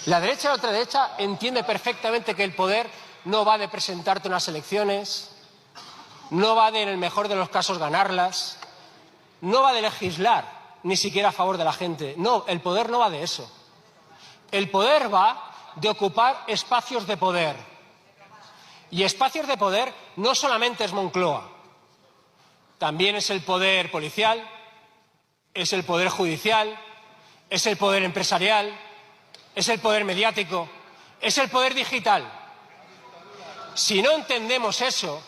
La derecha y la ultraderecha entiende perfectamente que el poder no va de presentarte unas elecciones, no va de, en el mejor de los casos, ganarlas, no va de legislar ni siquiera a favor de la gente. No, el poder no va de eso. El poder va de ocupar espacios de poder. Y espacios de poder no solamente es Moncloa, también es el poder policial, es el poder judicial, es el poder empresarial, es el poder mediático, es el poder digital. Si no entendemos eso,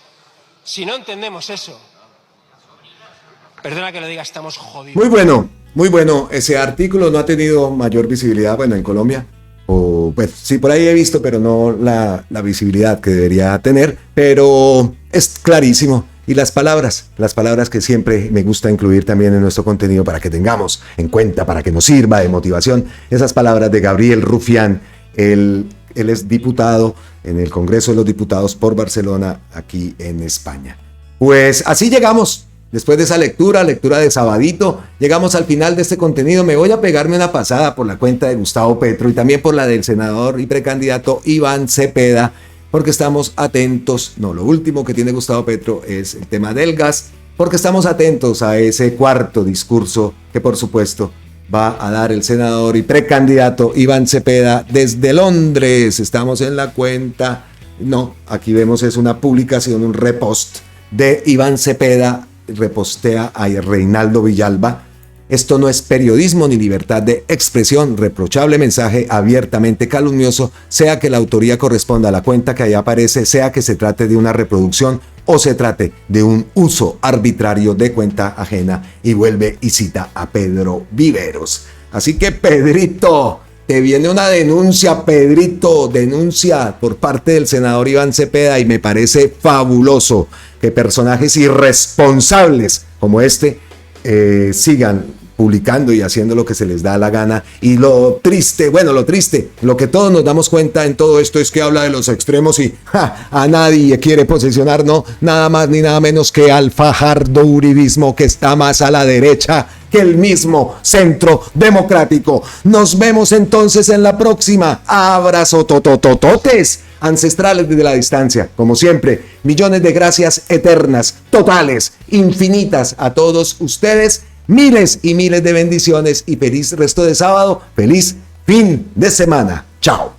perdona que lo diga, estamos jodidos. Muy bueno. Ese artículo no ha tenido mayor visibilidad, en Colombia. O pues sí, por ahí he visto, pero no la visibilidad que debería tener. Pero es clarísimo. Y las palabras que siempre me gusta incluir también en nuestro contenido para que tengamos en cuenta, para que nos sirva de motivación. Esas palabras de Gabriel Rufián. Él es diputado en el Congreso de los Diputados por Barcelona, aquí en España. Pues así llegamos Después de esa lectura de sabadito, llegamos al final de este contenido. Me voy a pegarme una pasada por la cuenta de Gustavo Petro y también por la del senador y precandidato Iván Cepeda, porque estamos atentos. No, lo último que tiene Gustavo Petro es el tema del gas, porque estamos atentos a ese cuarto discurso que por supuesto va a dar el senador y precandidato Iván Cepeda desde Londres. Estamos en la cuenta, no, aquí vemos es una publicación, un repost de Iván Cepeda, repostea a Reinaldo Villalba. Esto no es periodismo ni libertad de expresión, reprochable mensaje abiertamente calumnioso, sea que la autoría corresponda a la cuenta que ahí aparece, sea que se trate de una reproducción o se trate de un uso arbitrario de cuenta ajena, y vuelve y cita a Pedro Viveros. Así que Pedrito, te viene una denuncia, Pedrito, denuncia por parte del senador Iván Cepeda, y me parece fabuloso que personajes irresponsables como este sigan publicando y haciendo lo que se les da la gana. Y lo triste, lo que todos nos damos cuenta en todo esto es que habla de los extremos y a nadie quiere posicionar, no, nada más ni nada menos que al fajardo uribismo, que está más a la derecha que el mismo centro democrático. Nos vemos entonces en la próxima. Abrazo tototototes ancestrales desde la distancia. Como siempre, millones de gracias eternas, totales, infinitas a todos ustedes. Miles y miles de bendiciones y feliz resto de sábado. Feliz fin de semana. Chao.